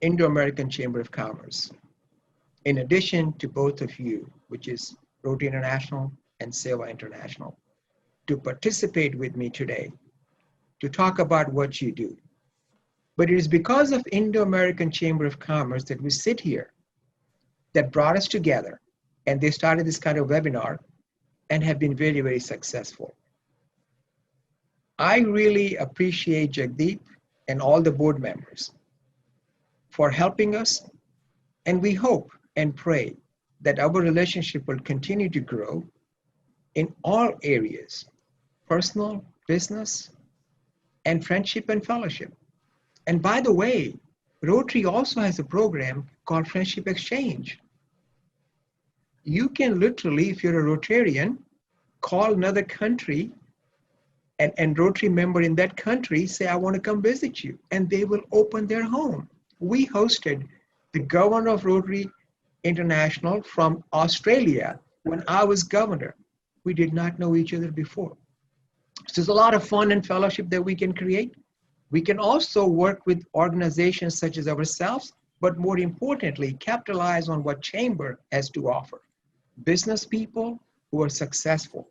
Indo-American Chamber of Commerce, in addition to both of you, which is Rotary International and Seva International, to participate with me today to talk about what you do. But it is because of Indo-American Chamber of Commerce that we sit here, that brought us together, and they started this kind of webinar and have been very, very successful. I really appreciate Jagdeep and all the board members for helping us, and we hope and pray that our relationship will continue to grow in all areas, personal, business, and friendship and fellowship. And by the way, Rotary also has a program called Friendship Exchange. You can literally, if you're a Rotarian, call another country and Rotary member in that country say, I want to come visit you, and they will open their home. We hosted the governor of Rotary International from Australia when I was governor. We did not know each other before. So there's a lot of fun and fellowship that we can create. We can also work with organizations such as ourselves, but more importantly, capitalize on what Chamber has to offer. Business people who are successful,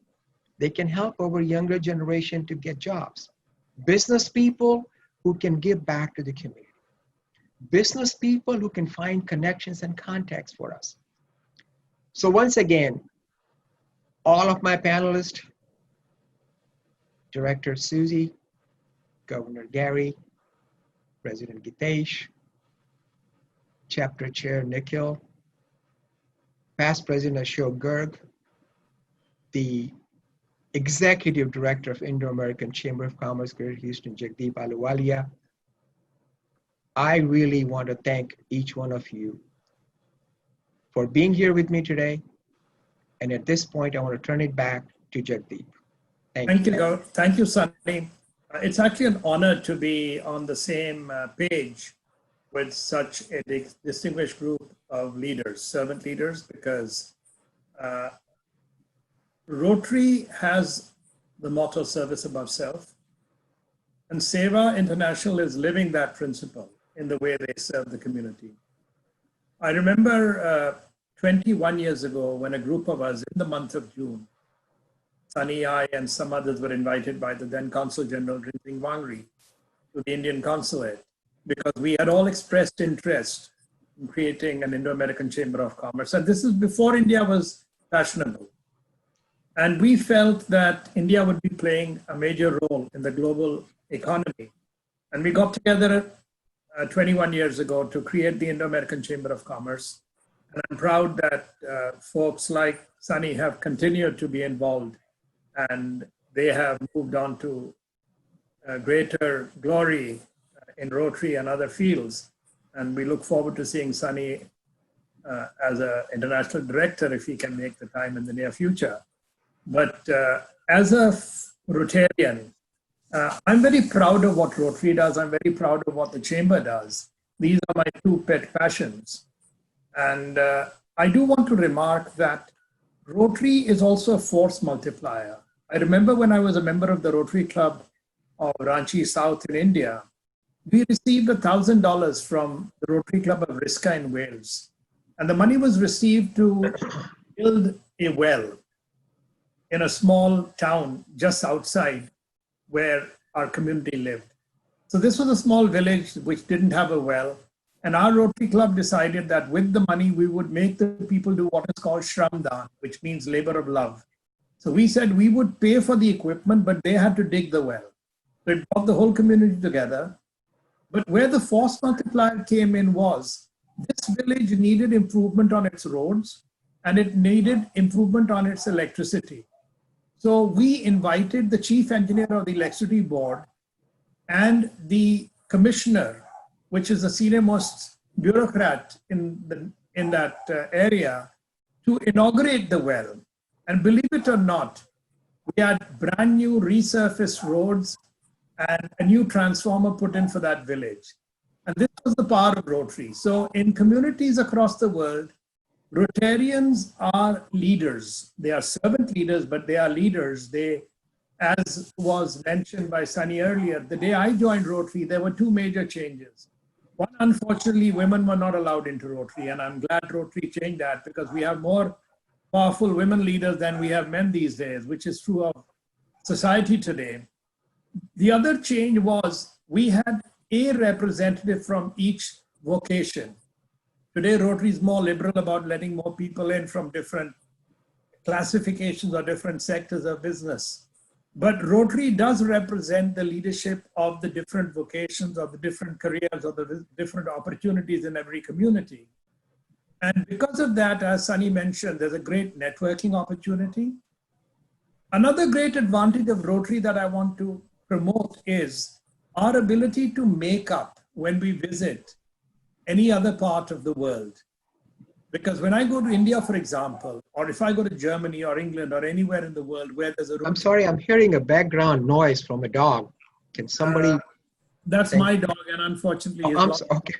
they can help our younger generation to get jobs. Business people who can give back to the community. Business people who can find connections and contacts for us. So once again, all of my panelists, Director Susie, Governor Gary, President Gitesh, Chapter Chair Nikhil, Past President Ashok Garg, the Executive Director of Indo-American Chamber of Commerce, Greater Houston, Jagdeep Ahluwalia. I really want to thank each one of you for being here with me today. And at this point, I want to turn it back to Jagdeep. Thank you. Thank you, Sunny. It's actually an honor to be on the same page with such a distinguished group of leaders, servant leaders, because Rotary has the motto service above self, and Seva International is living that principle in the way they serve the community. I remember 21 years ago when a group of us in the month of June, Sunny, I, and some others were invited by the then Consul General Rinzing Wangri to the Indian consulate because we had all expressed interest in creating an Indo-American Chamber of Commerce. And this is before India was fashionable. And we felt that India would be playing a major role in the global economy. And we got together 21 years ago to create the Indo-American Chamber of Commerce. And I'm proud that folks like Sunny have continued to be involved, and they have moved on to greater glory in Rotary and other fields. And we look forward to seeing Sunny as an international director if he can make the time in the near future. But as a Rotarian, I'm very proud of what Rotary does. I'm very proud of what the Chamber does. These are my two pet passions. And I do want to remark that Rotary is also a force multiplier. I remember when I was a member of the Rotary Club of Ranchi South in India, we received $1,000 from the Rotary Club of Risca in Wales. And the money was received to build a well in a small town just outside where our community lived. So this was a small village which didn't have a well. And our Rotary Club decided that with the money, we would make the people do what is called Shramdan, which means labor of love. So we said we would pay for the equipment, but they had to dig the well. So it brought the whole community together. But where the force multiplier came in was this village needed improvement on its roads, and it needed improvement on its electricity. So we invited the chief engineer of the electricity board and the commissioner, which is the senior most bureaucrat in that area, to inaugurate the well. And believe it or not, we had brand new resurfaced roads and a new transformer put in for that village. And this was the power of Rotary. So in communities across the world, Rotarians are leaders. They are servant leaders, but they are leaders. They, as was mentioned by Sunny earlier, the day I joined Rotary, there were two major changes. One, unfortunately, women were not allowed into Rotary, and I'm glad Rotary changed that because we have more powerful women leaders than we have men these days, which is true of society today. The other change was we had a representative from each vocation. Today, Rotary is more liberal about letting more people in from different classifications or different sectors of business. But Rotary does represent the leadership of the different vocations, of the different careers, or the different opportunities in every community. And because of that, as Sunny mentioned, there's a great networking opportunity. Another great advantage of Rotary that I want to promote is our ability to make up when we visit any other part of the world. Because when I go to India, for example, or if I go to Germany or England or anywhere in the world where there's a Rotary— I'm sorry, I'm hearing a background noise from a dog. Can somebody? That's my dog, and unfortunately, his dog— okay.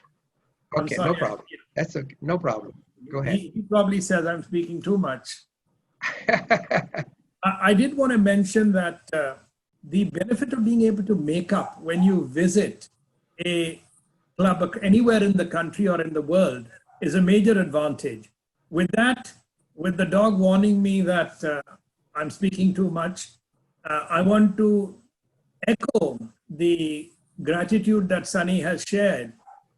I'm Okay, sorry, no problem. That's okay, no problem. Go ahead. He probably says I'm speaking too much. I did want to mention that the benefit of being able to make up when you visit a club anywhere in the country or in the world is a major advantage. With that, with the dog warning me that I'm speaking too much, I want to echo the gratitude that Sunny has shared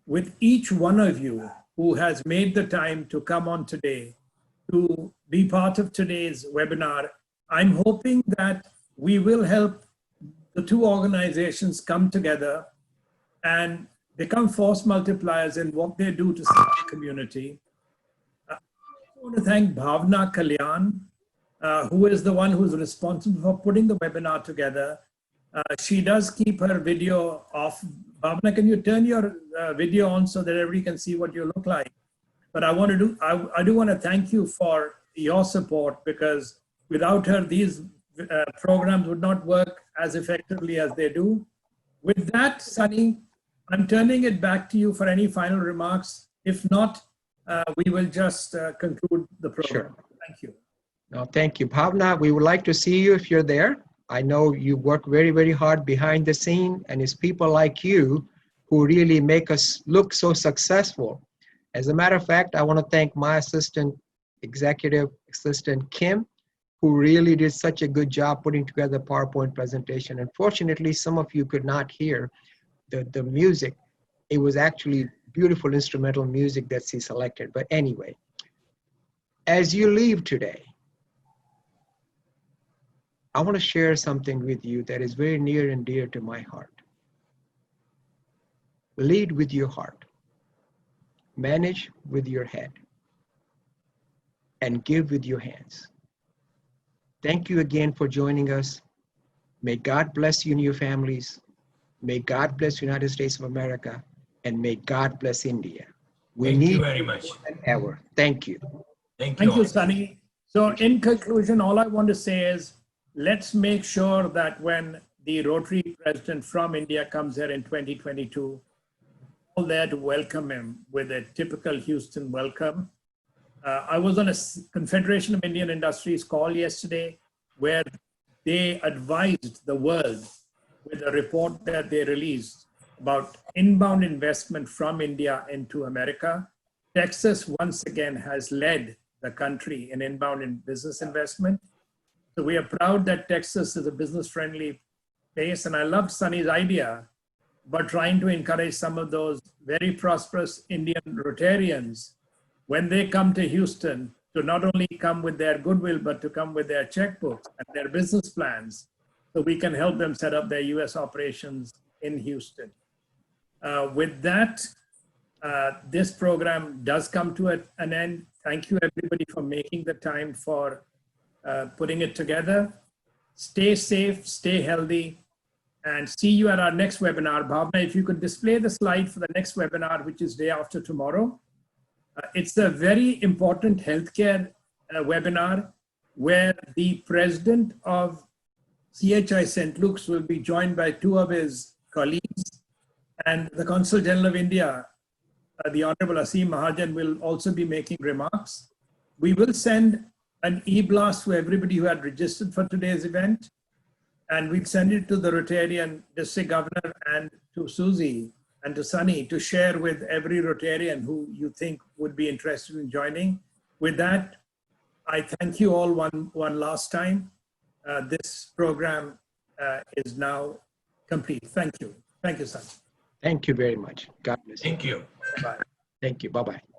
with each one of you who has made the time to come on today to be part of today's webinar. I'm hoping that we will help the two organizations come together and become force multipliers in what they do to serve the community. I want to thank Bhavna Kalyan, who is the one who's responsible for putting the webinar together. She does keep her video off. Bhavna, can you turn your video on so that everybody can see what you look like? But I do want to thank you for your support, because without her, these programs would not work as effectively as they do. With that, Sunny, I'm turning it back to you for any final remarks. If not, we will just conclude the program. Sure. Thank you. No, thank you. Bhavna, we would like to see you if you're there. I know you work very, very hard behind the scene, and it's people like you who really make us look so successful. As a matter of fact, I want to thank my executive assistant, Kim, who really did such a good job putting together a PowerPoint presentation. Unfortunately, some of you could not hear the music. It was actually beautiful instrumental music that she selected. But anyway, as you leave today, I want to share something with you that is very near and dear to my heart. Lead with your heart, manage with your head, and give with your hands. Thank you again for joining us. May God bless you and your families. May God bless the United States of America, and may God bless India. We Thank need you very much. more than ever. Thank you. Thank you. Thank you, Sunny. So in conclusion, all I want to say is, let's make sure that when the Rotary president from India comes here in 2022, all there to welcome him with a typical Houston welcome. I was on a Confederation of Indian Industries call yesterday where they advised the world with a report that they released about inbound investment from India into America. Texas once again has led the country in inbound in business investment. So we are proud that Texas is a business-friendly place, and I loved Sunny's idea about trying to encourage some of those very prosperous Indian Rotarians when they come to Houston to not only come with their goodwill, but to come with their checkbooks and their business plans, so we can help them set up their US operations in Houston. With that, this program does come to an end. Thank you everybody for making the time for putting it together. Stay safe, stay healthy, and see you at our next webinar. Bhavna, if you could display the slide for the next webinar, which is day after tomorrow. It's a very important healthcare webinar where the president of CHI St. Luke's will be joined by two of his colleagues, and the Consul General of India, the Honorable Asim Mahajan, will also be making remarks. We will send an e-blast to everybody who had registered for today's event. And we'll send it to the Rotarian district governor and to Susie and to Sunny to share with every Rotarian who you think would be interested in joining. With that, I thank you all one last time. This program is now complete. Thank you. Thank you, Sunny. Thank you very much. God bless you. Thank you. Bye. Thank you. Bye-bye.